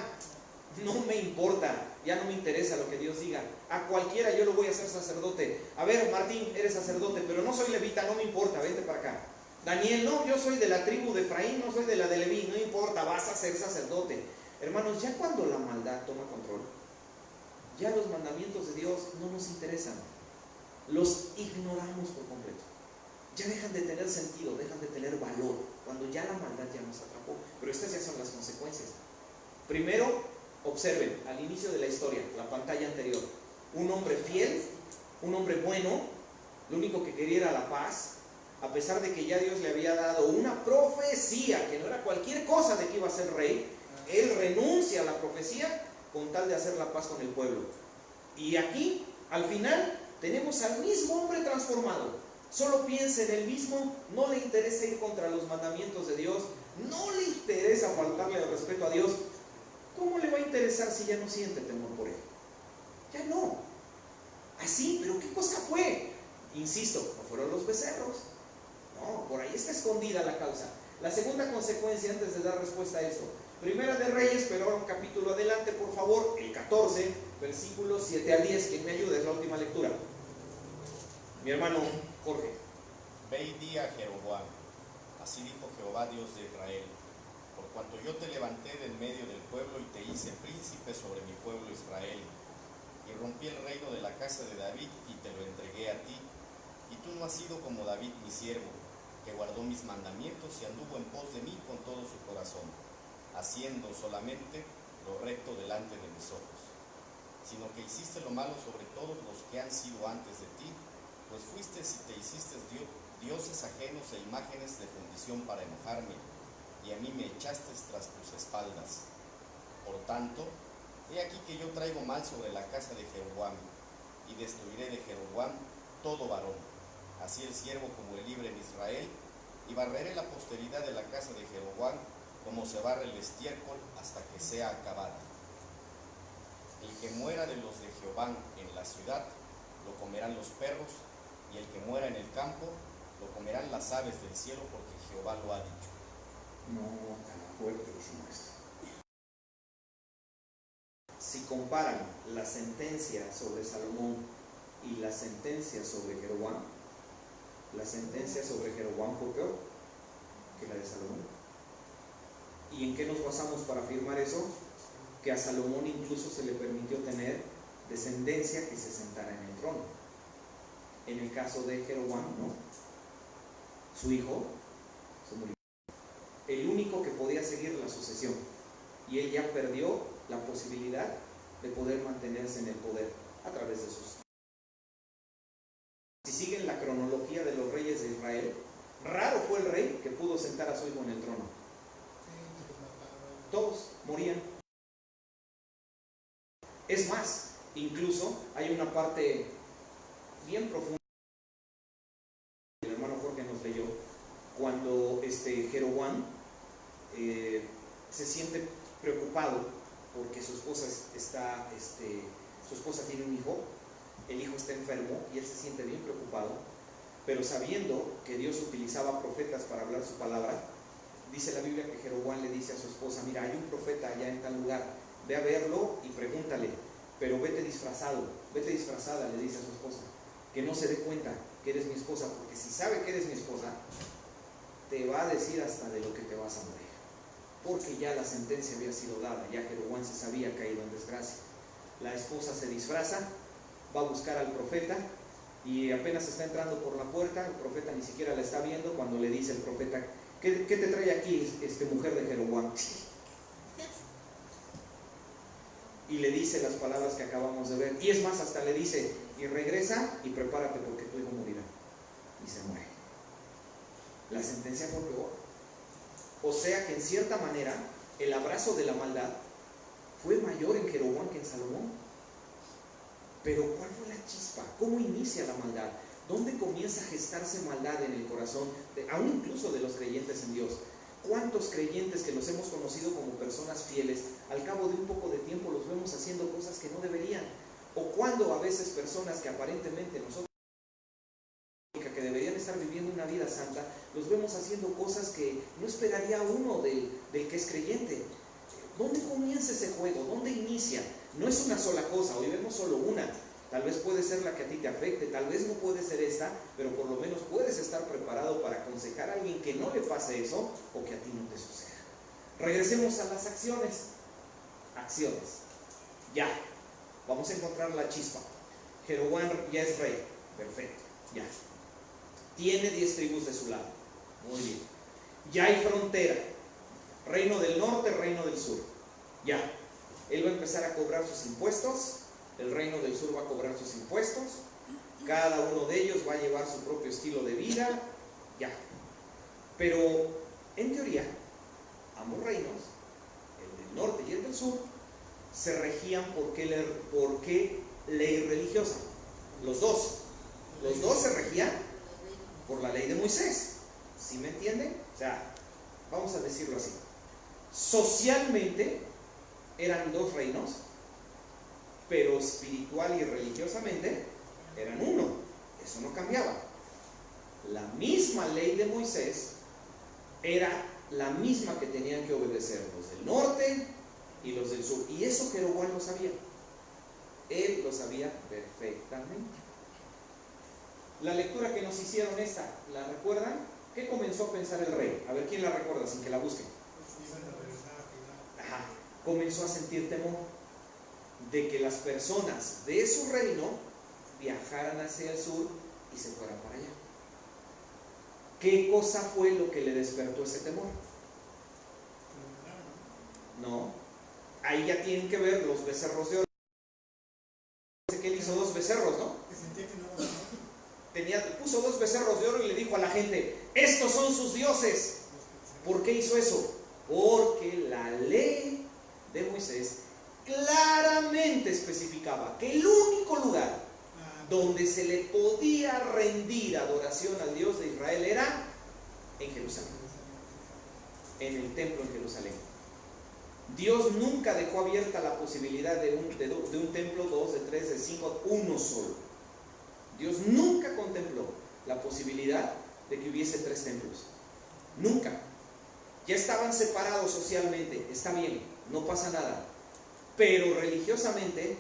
No me importa, ya no me interesa lo que Dios diga. A cualquiera yo lo voy a hacer sacerdote. A ver, Martín, eres sacerdote, pero no soy levita, no me importa, vente para acá. Daniel, no, yo soy de la tribu de Efraín, no soy de la de Leví, no importa, vas a ser sacerdote. Hermanos, ya cuando la maldad toma control, ya los mandamientos de Dios no nos interesan. Los ignoramos por completo. Ya dejan de tener sentido, dejan de tener valor, cuando ya la maldad ya nos atrapó. Pero estas ya son las consecuencias. Primero, observen, al inicio de la historia, la pantalla anterior, un hombre fiel, un hombre bueno, lo único que quería era la paz, a pesar de que ya Dios le había dado una profecía, que no era cualquier cosa de que iba a ser rey. Él renuncia a la profecía con tal de hacer la paz con el pueblo. Y aquí, al final, tenemos al mismo hombre transformado. Solo piensa en él mismo, no le interesa ir contra los mandamientos de Dios, no le interesa faltarle el respeto a Dios. ¿Cómo le va a interesar si ya no siente temor por él? Ya no. Así, pero ¿qué cosa fue? Insisto, no fueron los becerros. No, por ahí está escondida la causa. La segunda consecuencia, antes de dar respuesta a esto, Primera de Reyes, pero ahora un capítulo adelante, por favor, el 14, versículos 7 al 10. ¿Quién me ayuda? Es la última lectura. Mi hermano Jorge. Ve y di a Jeroboam, así dijo Jehová Dios de Israel, por cuanto yo te levanté del medio del pueblo y te hice príncipe sobre mi pueblo Israel, y rompí el reino de la casa de David y te lo entregué a ti, y tú no has sido como David mi siervo, que guardó mis mandamientos y anduvo en pos de mí con todo su corazón, haciendo solamente lo recto delante de mis ojos, sino que hiciste lo malo sobre todos los que han sido antes de ti, pues fuiste y te hiciste dioses ajenos e imágenes de fundición para enojarme, y a mí me echaste tras tus espaldas. Por tanto, he aquí que yo traigo mal sobre la casa de Jeroboam, y destruiré de Jeroboam todo varón, así el siervo como el libre en Israel, y barreré la posteridad de la casa de Jeroboam, como se barre el estiércol hasta que sea acabada. El que muera de los de Jehová en la ciudad, lo comerán los perros, y el que muera en el campo, lo comerán las aves del cielo, porque Jehová lo ha dicho. No, tan fuertísimo esto. Si comparan la sentencia sobre Salomón y la sentencia sobre Jeroboam, la sentencia sobre Jeroboam fue peor que la de Salomón. ¿Y en qué nos basamos para afirmar eso? Que a Salomón incluso se le permitió tener descendencia que se sentara en el trono. En el caso de Jeroboam, no. Su hijo se murió. El único que podía seguir la sucesión. Y él ya perdió la posibilidad de poder mantenerse en el poder a través de sus... Si siguen la cronología de los reyes de Israel, raro fue el rey que pudo sentar a su hijo en el trono. Todos morían. Es más, incluso hay una parte bien profunda que el hermano Jorge nos leyó, cuando Jeroboam se siente preocupado porque su esposa su esposa tiene un hijo, el hijo está enfermo y él se siente bien preocupado, pero sabiendo que Dios utilizaba profetas para hablar su palabra, dice la Biblia que Jeroboam le dice a su esposa: mira, hay un profeta allá en tal lugar, ve a verlo y pregúntale, pero vete disfrazada, le dice a su esposa, que no se dé cuenta que eres mi esposa, porque si sabe que eres mi esposa, te va a decir hasta de lo que te vas a morir, porque ya la sentencia había sido dada, ya Jeroboam se sabía caído en desgracia. La esposa se disfraza, va a buscar al profeta, y apenas está entrando por la puerta, el profeta ni siquiera la está viendo, cuando le dice el profeta: ¿qué te trae aquí, mujer de Jeroboam? Y le dice las palabras que acabamos de ver. Y es más, hasta le dice: y regresa y prepárate porque tu hijo morirá. Y se muere. La sentencia fue peor. O sea que en cierta manera el abrazo de la maldad fue mayor en Jeroboam que en Salomón. Pero ¿cuál fue la chispa? ¿Cómo inicia la maldad? ¿Dónde comienza a gestarse maldad en el corazón, aún incluso de los creyentes en Dios? ¿Cuántos creyentes que los hemos conocido como personas fieles, al cabo de un poco de tiempo los vemos haciendo cosas que no deberían? O cuando a veces personas que aparentemente nosotros que deberían estar viviendo una vida santa, los vemos haciendo cosas que no esperaría uno del que es creyente. ¿Dónde comienza ese juego? ¿Dónde inicia? No es una sola cosa, hoy vemos solo una. Tal vez puede ser la que a ti te afecte, tal vez no puede ser esta, pero por lo menos puedes estar preparado para aconsejar a alguien que no le pase eso o que a ti no te suceda. Regresemos a las acciones. Acciones. Ya. Vamos a encontrar la chispa. Jeroboam ya es rey. Perfecto. Ya. Tiene 10 tribus de su lado. Muy bien. Ya hay frontera. Reino del norte, reino del sur. Ya. Él va a empezar a cobrar sus impuestos. El reino del sur va a cobrar sus impuestos. Cada uno de ellos va a llevar su propio estilo de vida. Ya. Pero, en teoría, ambos reinos, el del norte y el del sur, se regían por qué ley religiosa. Los dos se regían por la ley de Moisés. ¿Sí me entienden? O sea, vamos a decirlo así. Socialmente eran dos reinos, pero espiritual y religiosamente eran uno. Eso no cambiaba. la misma ley de Moisés era la misma que tenían que obedecer los del norte y los del sur. Y eso Jeroboam lo sabía. Él lo sabía perfectamente. La lectura que nos hicieron esta, ¿la recuerdan? ¿Qué comenzó a pensar el rey? A ver, ¿quién la recuerda sin que la busquen? Ajá. Comenzó a sentir temor de que las personas de su reino viajaran hacia el sur y se fueran para allá. ¿Qué cosa fue lo que le despertó ese temor? No, ahí ya tienen que ver los becerros de oro. Que él hizo 2 becerros, ¿no? Puso 2 becerros de oro y le dijo a la gente: estos son sus dioses. ¿Por qué hizo eso? Porque la ley de Moisés claramente especificaba que el único lugar donde se le podía rendir adoración al Dios de Israel era en Jerusalén, en el templo en Jerusalén. Dios nunca dejó abierta la posibilidad de un templo, 2, de 3, de 5, uno solo. Dios nunca contempló la posibilidad de que hubiese 3 templos. Nunca. Ya estaban separados socialmente, está bien, no pasa nada. Pero religiosamente,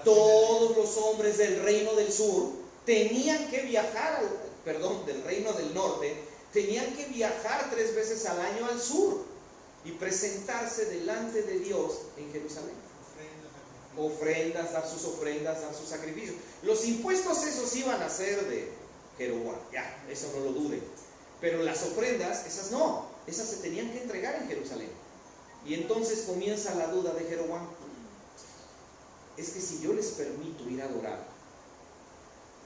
todos los hombres del reino del sur tenían que viajar, del reino del norte, tenían que viajar 3 veces al año al sur y presentarse delante de Dios en Jerusalén. Ofrendas, dar sus ofrendas, dar sus sacrificios. Los impuestos esos iban a ser de Jeroboam, ya, eso no lo duden. Pero las ofrendas, esas no, esas se tenían que entregar en Jerusalén. Y entonces comienza la duda de Jeroboam. Es que si yo les permito ir a adorar,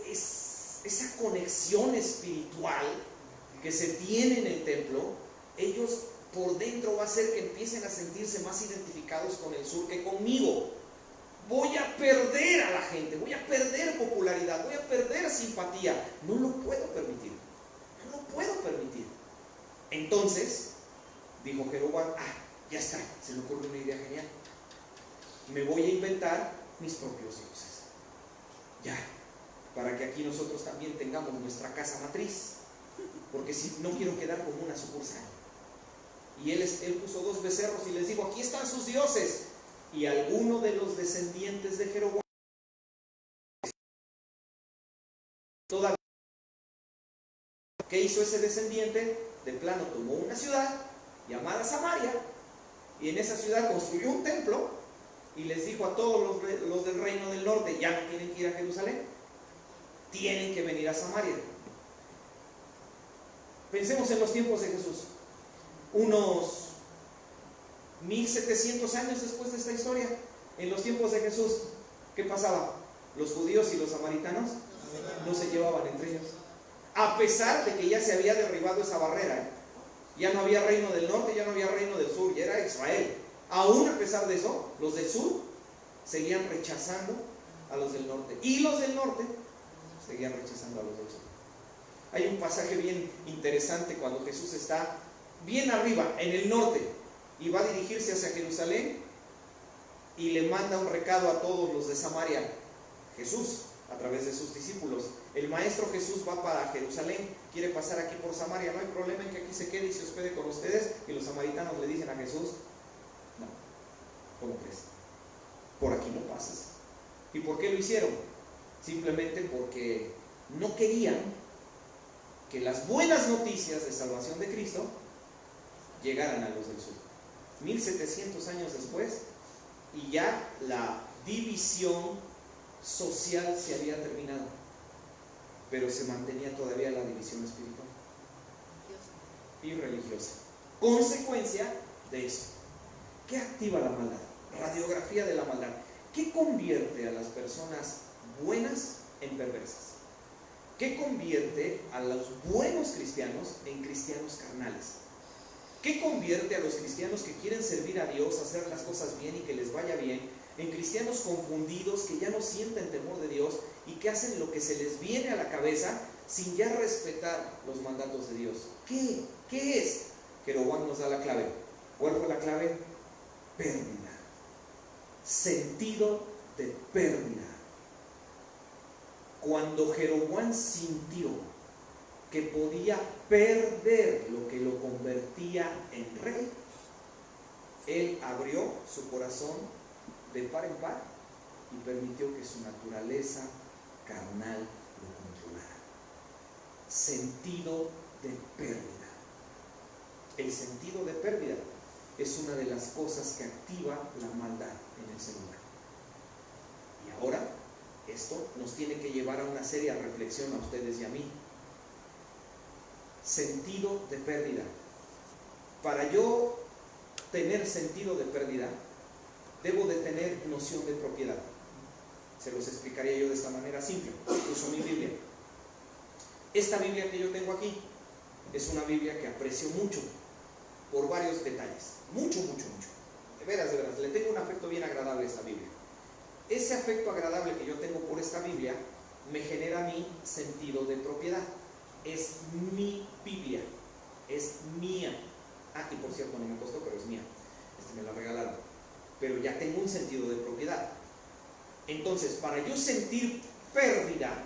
esa conexión espiritual que se tiene en el templo, ellos por dentro va a hacer que empiecen a sentirse más identificados con el sur que conmigo. Voy a perder a la gente, voy a perder popularidad, voy a perder simpatía. No lo puedo permitir, no lo puedo permitir. Entonces dijo Jeroboam: ya está, se me ocurre una idea genial. Me voy a inventar mis propios dioses, ya, para que aquí nosotros también tengamos nuestra casa matriz, porque si no quiero quedar como una sucursal. Y él puso 2 becerros y les dijo: aquí están sus dioses. Y alguno de los descendientes de Jeroboam, ¿qué hizo ese descendiente? De plano tomó una ciudad llamada Samaria, y en esa ciudad construyó un templo y les dijo a todos los del reino del norte: ya no tienen que ir a Jerusalén, tienen que venir a Samaria. Pensemos en los tiempos de Jesús, unos 1700 años después de esta historia. En los tiempos de Jesús, ¿qué pasaba? Los judíos y los samaritanos no se llevaban entre ellos, a pesar de que ya se había derribado esa barrera. Ya no había reino del norte, ya no había reino del sur, ya era Israel. Aún a pesar de eso, los del sur seguían rechazando a los del norte, y los del norte seguían rechazando a los del sur. Hay un pasaje bien interesante cuando Jesús está bien arriba, en el norte, y va a dirigirse hacia Jerusalén, y le manda un recado a todos los de Samaria, Jesús, a través de sus discípulos: el maestro Jesús va para Jerusalén, quiere pasar aquí por Samaria, no hay problema en que aquí se quede y se hospede con ustedes. Y los samaritanos le dicen a Jesús: no, ¿cómo crees? Por aquí no pasas. ¿Y por qué lo hicieron? Simplemente porque no querían que las buenas noticias de salvación de Cristo llegaran a los del sur. 1700 años después, y ya la división social se había terminado, pero se mantenía todavía la división espiritual y religiosa. Consecuencia de esto, ¿qué activa la maldad? Radiografía de la maldad. ¿Qué convierte a las personas buenas en perversas? ¿Qué convierte a los buenos cristianos en cristianos carnales? ¿Qué convierte a los cristianos que quieren servir a Dios, hacer las cosas bien y que les vaya bien, en cristianos confundidos que ya no sienten temor de Dios y que hacen lo que se les viene a la cabeza sin ya respetar los mandatos de Dios? ¿Qué es? Jeroboam nos da la clave. ¿Cuál fue la clave? Pérdida. Sentido de pérdida. Cuando Jeroboam sintió que podía perder lo que lo convertía en rey, él abrió su corazón de par en par y permitió que su naturaleza carnal lo controlara. Sentido de pérdida. El sentido de pérdida es una de las cosas que activa la maldad en el ser humano. Y ahora, esto nos tiene que llevar a una seria reflexión a ustedes y a mí. Sentido de pérdida. Para yo tener sentido de pérdida, debo de tener noción de propiedad. Se los explicaría yo de esta manera simple. Uso mi Biblia. Esta Biblia que yo tengo aquí es una Biblia que aprecio mucho por varios detalles. Mucho. De veras, le tengo un afecto bien agradable a esta Biblia. Ese afecto agradable que yo tengo por esta Biblia me genera a mí sentido de propiedad. Es mi Biblia, es mía. Y por cierto, no me costó, pero es mía. Me la regalaron. Pero ya tengo un sentido de propiedad. Entonces, para yo sentir pérdida,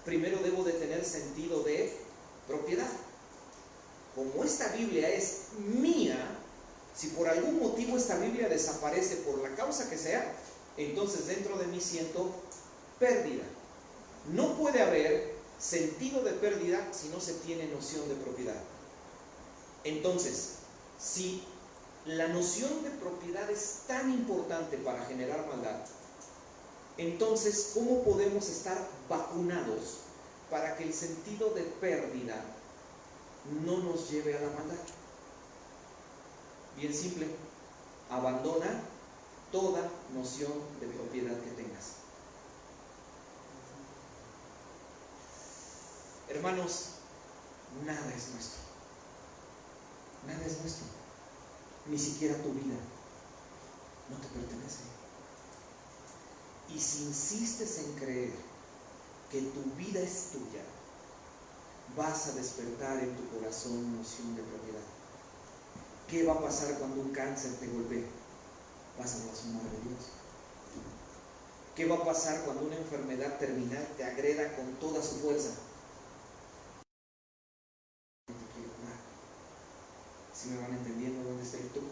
primero debo de tener sentido de propiedad. Como esta Biblia es mía, si por algún motivo esta Biblia desaparece por la causa que sea, entonces dentro de mí siento pérdida. No puede haber sentido de pérdida si no se tiene noción de propiedad. Entonces, si la noción de propiedad es tan importante para generar maldad, entonces, ¿cómo podemos estar vacunados para que el sentido de pérdida no nos lleve a la maldad? Bien simple, abandona toda noción de propiedad que tengas. Hermanos, nada es nuestro. Nada es nuestro. Ni siquiera tu vida no te pertenece. Y si insistes en creer que tu vida es tuya, vas a despertar en tu corazón noción de propiedad. ¿Qué va a pasar cuando un cáncer te golpee? Vas a blasfemar de Dios. ¿Qué va a pasar cuando una enfermedad terminal te agreda con toda su fuerza? No te quiero curar. ¿Sí me van entendiendo dónde está el truco?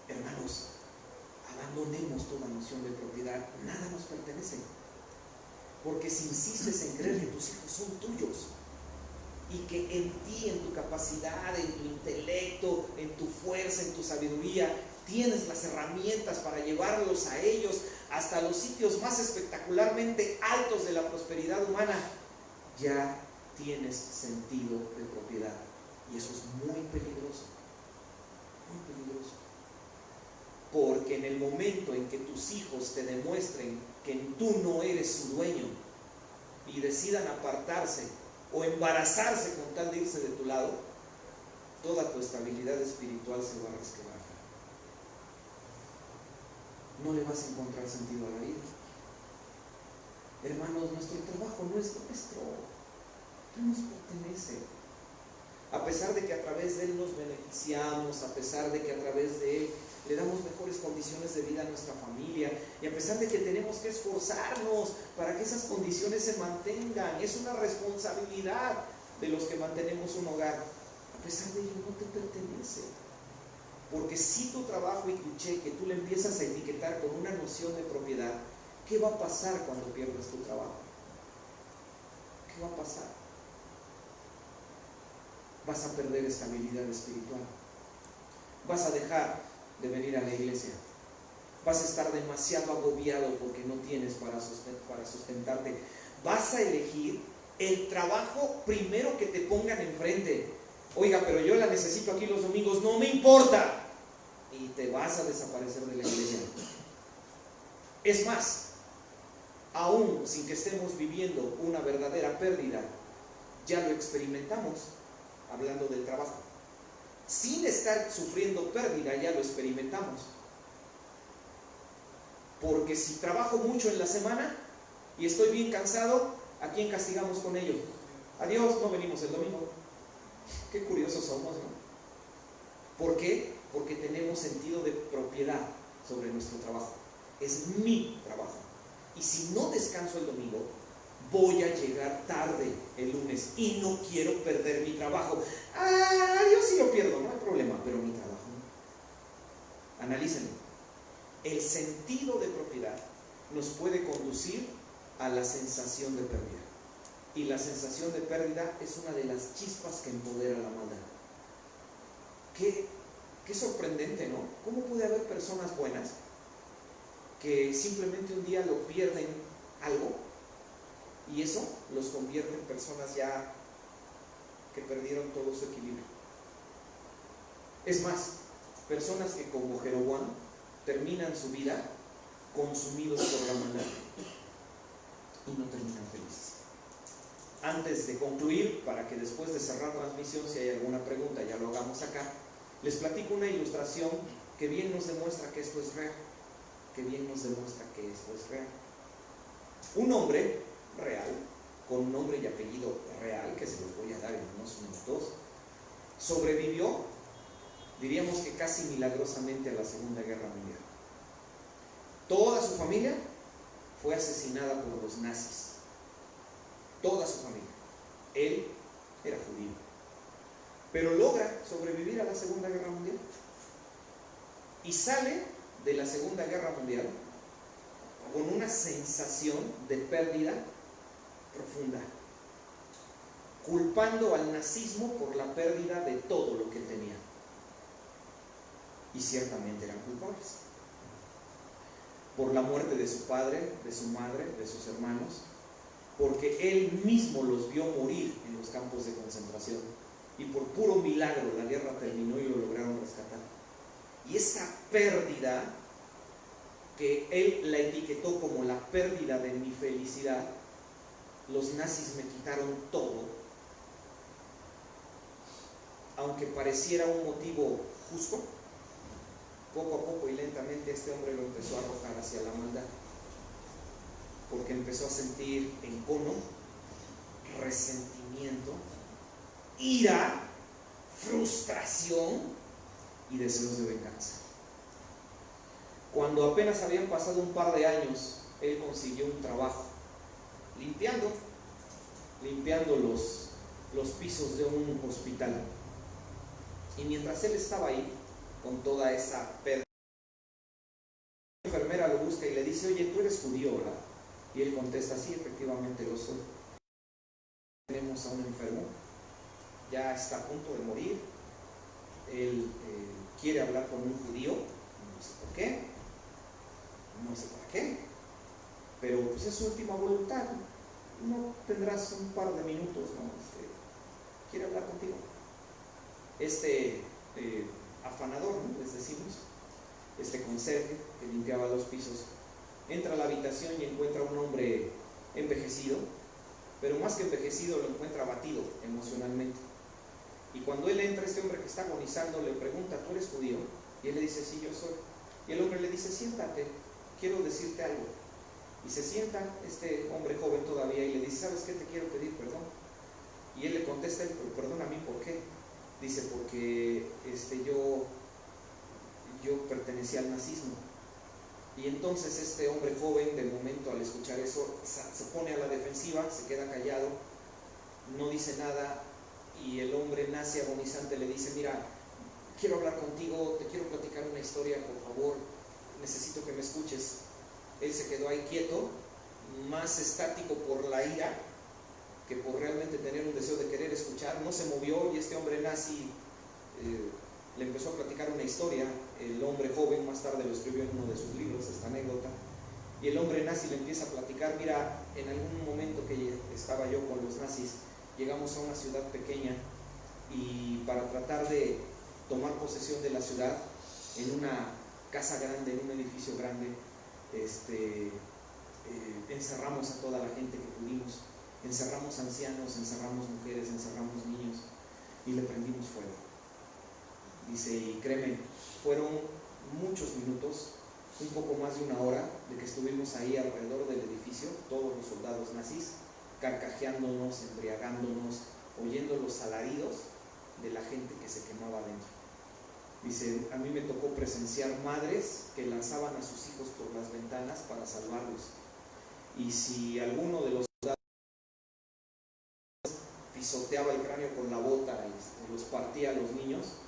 Hermanos, abandonemos toda noción de propiedad. Nada nos pertenece. Porque si insistes en creer que tus hijos son tuyos y que en ti, en tu capacidad, en tu intelecto, en tu fuerza, en tu sabiduría, tienes las herramientas para llevarlos a ellos hasta los sitios más espectacularmente altos de la prosperidad humana, ya tienes sentido de propiedad. Y eso es muy peligroso. Muy peligroso. Porque en el momento en que tus hijos te demuestren que tú no eres su dueño y decidan apartarse o embarazarse con tal de irse de tu lado, toda tu estabilidad espiritual se va a resquebrajar. No le vas a encontrar sentido a la vida. Hermanos, nuestro trabajo no es nuestro, no nos pertenece. A pesar de que a través de él nos beneficiamos, a pesar de que a través de él le damos mejores condiciones de vida a nuestra familia, y a pesar de que tenemos que esforzarnos para que esas condiciones se mantengan, es una responsabilidad de los que mantenemos un hogar. A pesar de ello no te pertenece. Porque si tu trabajo y tu cheque tú le empiezas a etiquetar con una noción de propiedad, ¿qué va a pasar cuando pierdas tu trabajo? ¿Qué va a pasar? Vas a perder estabilidad espiritual. Vas a dejar de venir a la iglesia. Vas a estar demasiado agobiado porque no tienes para sustentarte. Vas a elegir el trabajo primero que te pongan enfrente. Oiga, pero yo la necesito aquí los domingos, no me importa. Y te vas a desaparecer de la iglesia. Es más, aún sin que estemos viviendo una verdadera pérdida, ya lo experimentamos, hablando del trabajo. Sin estar sufriendo pérdida, ya lo experimentamos. Porque si trabajo mucho en la semana y estoy bien cansado, ¿a quién castigamos con ello? A Dios, no venimos el domingo. Qué curiosos somos, ¿no? ¿Por qué? Porque tenemos sentido de propiedad sobre nuestro trabajo. Es mi trabajo. Y si no descanso el domingo, voy a llegar tarde el lunes y no quiero perder mi trabajo. Yo sí lo pierdo, no hay problema, pero mi trabajo no. Analícenlo. El sentido de propiedad nos puede conducir a la sensación de pérdida. Y la sensación de pérdida es una de las chispas que empodera la maldad. Qué sorprendente, ¿no? ¿Cómo puede haber personas buenas que simplemente un día lo pierden algo y eso los convierte en personas ya que perdieron todo su equilibrio? Es más, personas que como Jeroboam terminan su vida consumidos por la maldad y no terminan felices. Antes de concluir, para que después de cerrar transmisión, si hay alguna pregunta, ya lo hagamos acá, les platico una ilustración que bien nos demuestra que esto es real. Un hombre real, con nombre y apellido real, que se los voy a dar en unos minutos, sobrevivió, diríamos que casi milagrosamente, a la Segunda Guerra Mundial. Toda su familia fue asesinada por los nazis. Toda su familia. Él era judío, pero logra sobrevivir a la Segunda Guerra Mundial y sale de la Segunda Guerra Mundial con una sensación de pérdida profunda, culpando al nazismo por la pérdida de todo lo que tenía. Y ciertamente eran culpables por la muerte de su padre, de su madre, de sus hermanos, porque él mismo los vio morir en los campos de concentración y por puro milagro la guerra terminó y lo lograron rescatar. Y esa pérdida, que él la etiquetó como la pérdida de mi felicidad, los nazis me quitaron todo, aunque pareciera un motivo justo. Poco a poco y lentamente este hombre lo empezó a arrojar hacia la maldad, porque empezó a sentir encono, resentimiento, ira, frustración y deseos de venganza. Cuando apenas habían pasado un par de años, él consiguió un trabajo limpiando los pisos de un hospital. Y mientras él estaba ahí, con toda esa pérdida, la enfermera lo busca y le dice: oye, tú eres judío, ¿verdad? Y él contesta: sí, efectivamente lo soy. Tenemos a un enfermo, ya está a punto de morir, él quiere hablar con un judío, no sé por qué, no sé para qué, pero pues es su última voluntad, no tendrás un par de minutos, ¿no? Quiere hablar contigo. Afanador, ¿no? Les decimos, conserje que limpiaba los pisos, entra a la habitación y encuentra a un hombre envejecido, pero más que envejecido lo encuentra abatido emocionalmente. Y cuando él entra, este hombre que está agonizando le pregunta: ¿tú eres judío? Y él le dice: sí, yo soy. Y el hombre le dice: siéntate, quiero decirte algo. Y se sienta este hombre joven todavía y le dice: ¿sabes qué? Te quiero pedir perdón. Y él le contesta: perdón a mí, ¿por qué? Dice: porque yo pertenecía al nazismo. Y entonces este hombre joven, de momento, al escuchar eso, se pone a la defensiva, se queda callado, no dice nada, y el hombre nazi agonizante le dice: mira, quiero hablar contigo, te quiero platicar una historia, por favor, necesito que me escuches. Él se quedó ahí quieto, más estático por la ira que por realmente tener un deseo de querer escuchar. No se movió, y este hombre nazi le empezó a platicar una historia. El hombre joven más tarde lo escribió en uno de sus libros, esta anécdota, y el hombre nazi le empieza a platicar: mira, en algún momento que estaba yo con los nazis, llegamos a una ciudad pequeña, y para tratar de tomar posesión de la ciudad, en una casa grande, en un edificio grande, encerramos a toda la gente que pudimos, encerramos ancianos, encerramos mujeres, encerramos niños, y le prendimos fuego. Dice: y créeme, fueron muchos minutos, un poco más de una hora, de que estuvimos ahí alrededor del edificio, todos los soldados nazis, carcajeándonos, embriagándonos, oyendo los alaridos de la gente que se quemaba adentro. Dice: a mí me tocó presenciar madres que lanzaban a sus hijos por las ventanas para salvarlos. Y si alguno de los pisoteaba el cráneo con la bota y los partía a los niños,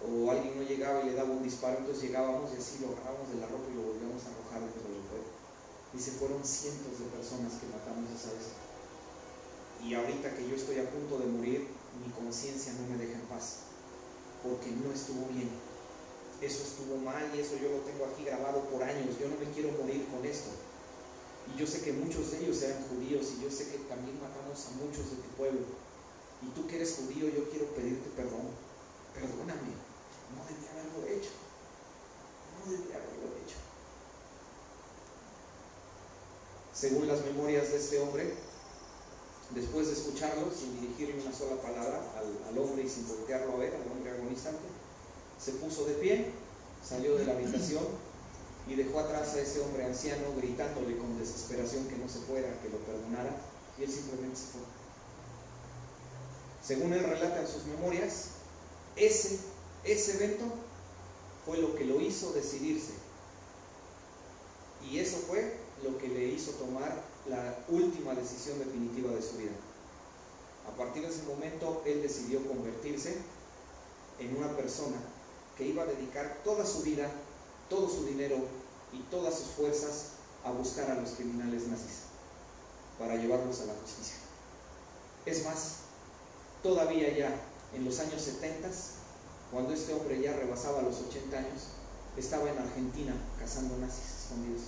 o alguien no llegaba y le daba un disparo, entonces llegábamos y así lo agarrábamos de la ropa y lo volvíamos a arrojar dentro del fuego. Dice, fueron cientos de personas que matamos esa vez. Y ahorita que yo estoy a punto de morir, mi conciencia no me deja en paz, porque no estuvo bien. Eso estuvo mal y eso yo lo tengo aquí grabado por años. Yo no me quiero morir con esto. Y yo sé que muchos de ellos eran judíos y yo sé que también matamos a muchos de tu pueblo. Y tú que eres judío, yo quiero pedirte perdón. Perdóname, no debía haberlo hecho. No debía haberlo hecho. Según las memorias de este hombre, después de escucharlo, sin dirigirle una sola palabra al hombre y sin voltearlo a ver, al hombre agonizante, se puso de pie, salió de la habitación y dejó atrás a ese hombre anciano gritándole con desesperación que no se fuera, que lo perdonara, y él simplemente se fue. Según él relata en sus memorias, ese evento fue lo que lo hizo decidirse, y eso fue lo que le hizo tomar la última decisión definitiva de su vida. A partir de ese momento él decidió convertirse en una persona que iba a dedicar toda su vida, todo su dinero y todas sus fuerzas a buscar a los criminales nazis para llevarlos a la justicia. Es más, todavía ya en los años 70, cuando este hombre ya rebasaba los 80 años, estaba en Argentina cazando nazis escondidos.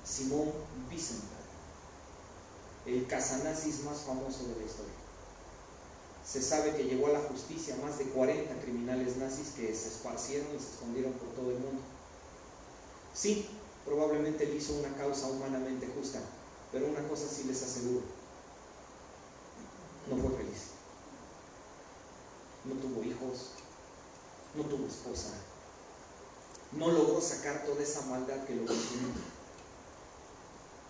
Simón Wiesenthal, el cazanazis más famoso de la historia. Se sabe que llevó a la justicia más de 40 criminales nazis que se esparcieron y se escondieron por todo el mundo. Sí, probablemente él hizo una causa humanamente justa, pero una cosa sí les aseguro: no fue feliz. No tuvo hijos, no tuvo esposa, no logró sacar toda esa maldad que lo consumió.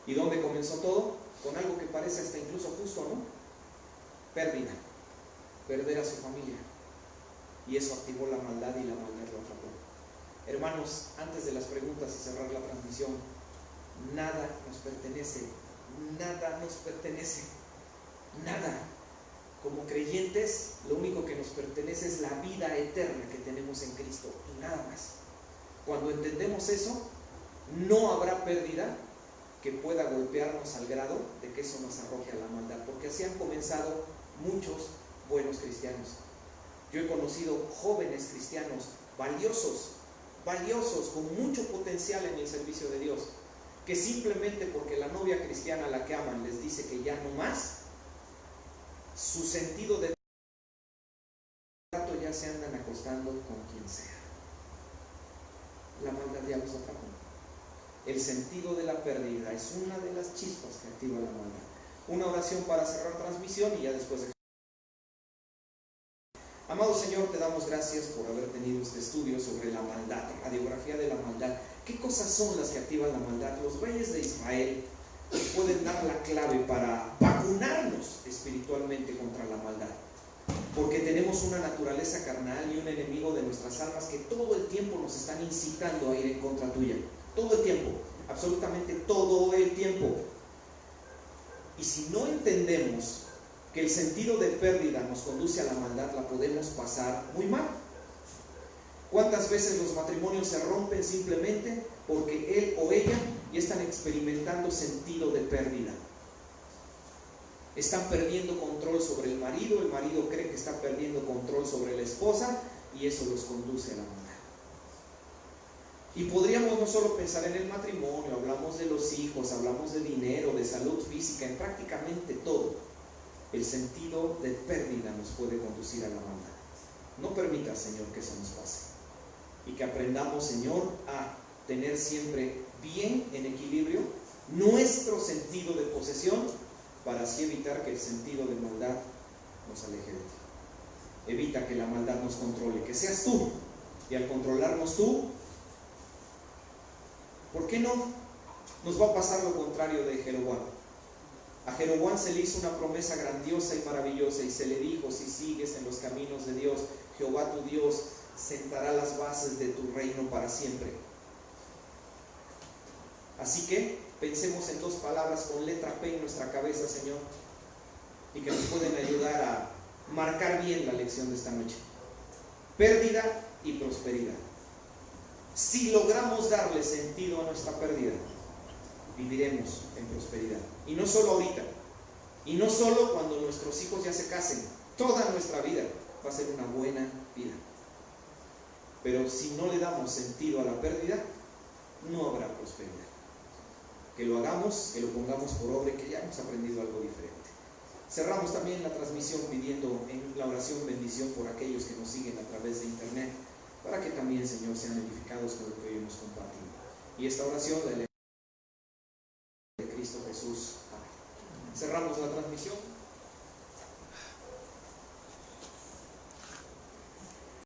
¿Y dónde comenzó todo? Con algo que parece hasta incluso justo, ¿no? Pérdida. Perder a su familia. Y eso activó la maldad y la maldad lo atrapó. Hermanos, antes de las preguntas y cerrar la transmisión, nada nos pertenece. Nada nos pertenece. Nada. Como creyentes, lo único que nos pertenece es la vida eterna que tenemos en Cristo y nada más. Cuando entendemos eso, no habrá pérdida que pueda golpearnos al grado de que eso nos arroje a la maldad, porque así han comenzado muchos buenos cristianos. Yo he conocido jóvenes cristianos valiosos, con mucho potencial en el servicio de Dios, que simplemente porque la novia cristiana a la que aman les dice que ya no más, su sentido de trato ya se andan acostando con quien sea. La maldad ya los atrapó. El sentido de la pérdida es una de las chispas que activa la maldad. Una oración para cerrar transmisión y ya después de... Amado Señor, te damos gracias por haber tenido este estudio sobre la maldad, radiografía de la maldad. ¿Qué cosas son las que activan la maldad? Los reyes de Israel nos pueden dar la clave para vacunarnos espiritualmente contra la maldad, porque tenemos una naturaleza carnal y un enemigo de nuestras almas que todo el tiempo nos están incitando a ir en contra tuya. Todo el tiempo, absolutamente todo el tiempo. Y si no entendemos que el sentido de pérdida nos conduce a la maldad, la podemos pasar muy mal. ¿Cuántas veces los matrimonios se rompen simplemente porque él o ella ya están experimentando sentido de pérdida? Están perdiendo control sobre el marido cree que está perdiendo control sobre la esposa y eso los conduce a la maldad. Y podríamos no solo pensar en el matrimonio, hablamos de los hijos, hablamos de dinero, de salud física, en prácticamente todo. El sentido de pérdida nos puede conducir a la maldad. No permitas, Señor, que eso nos pase. Y que aprendamos, Señor, a tener siempre bien en equilibrio nuestro sentido de posesión para así evitar que el sentido de maldad nos aleje de ti. Evita que la maldad nos controle, que seas tú. Y al controlarnos tú, ¿por qué no nos va a pasar lo contrario de Jeroboam? A Jeroboam se le hizo una promesa grandiosa y maravillosa y se le dijo: si sigues en los caminos de Dios, Jehová tu Dios sentará las bases de tu reino para siempre. Así que pensemos en dos palabras con letra P en nuestra cabeza, Señor. y que nos pueden ayudar a marcar bien la lección de esta noche. Pérdida y prosperidad. Si logramos darle sentido a nuestra pérdida, viviremos en prosperidad. Y no solo ahorita, y no solo cuando nuestros hijos ya se casen, toda nuestra vida va a ser una buena vida. Pero si no le damos sentido a la pérdida, no habrá prosperidad. Que lo hagamos, que lo pongamos por obra y que hayamos aprendido algo diferente. Cerramos también la transmisión pidiendo en la oración bendición por aquellos que nos siguen a través de internet, para que también, Señor, sean edificados con lo que hoy hemos compartido. Y esta oración de Cristo Jesús. Amén. Cerramos la transmisión.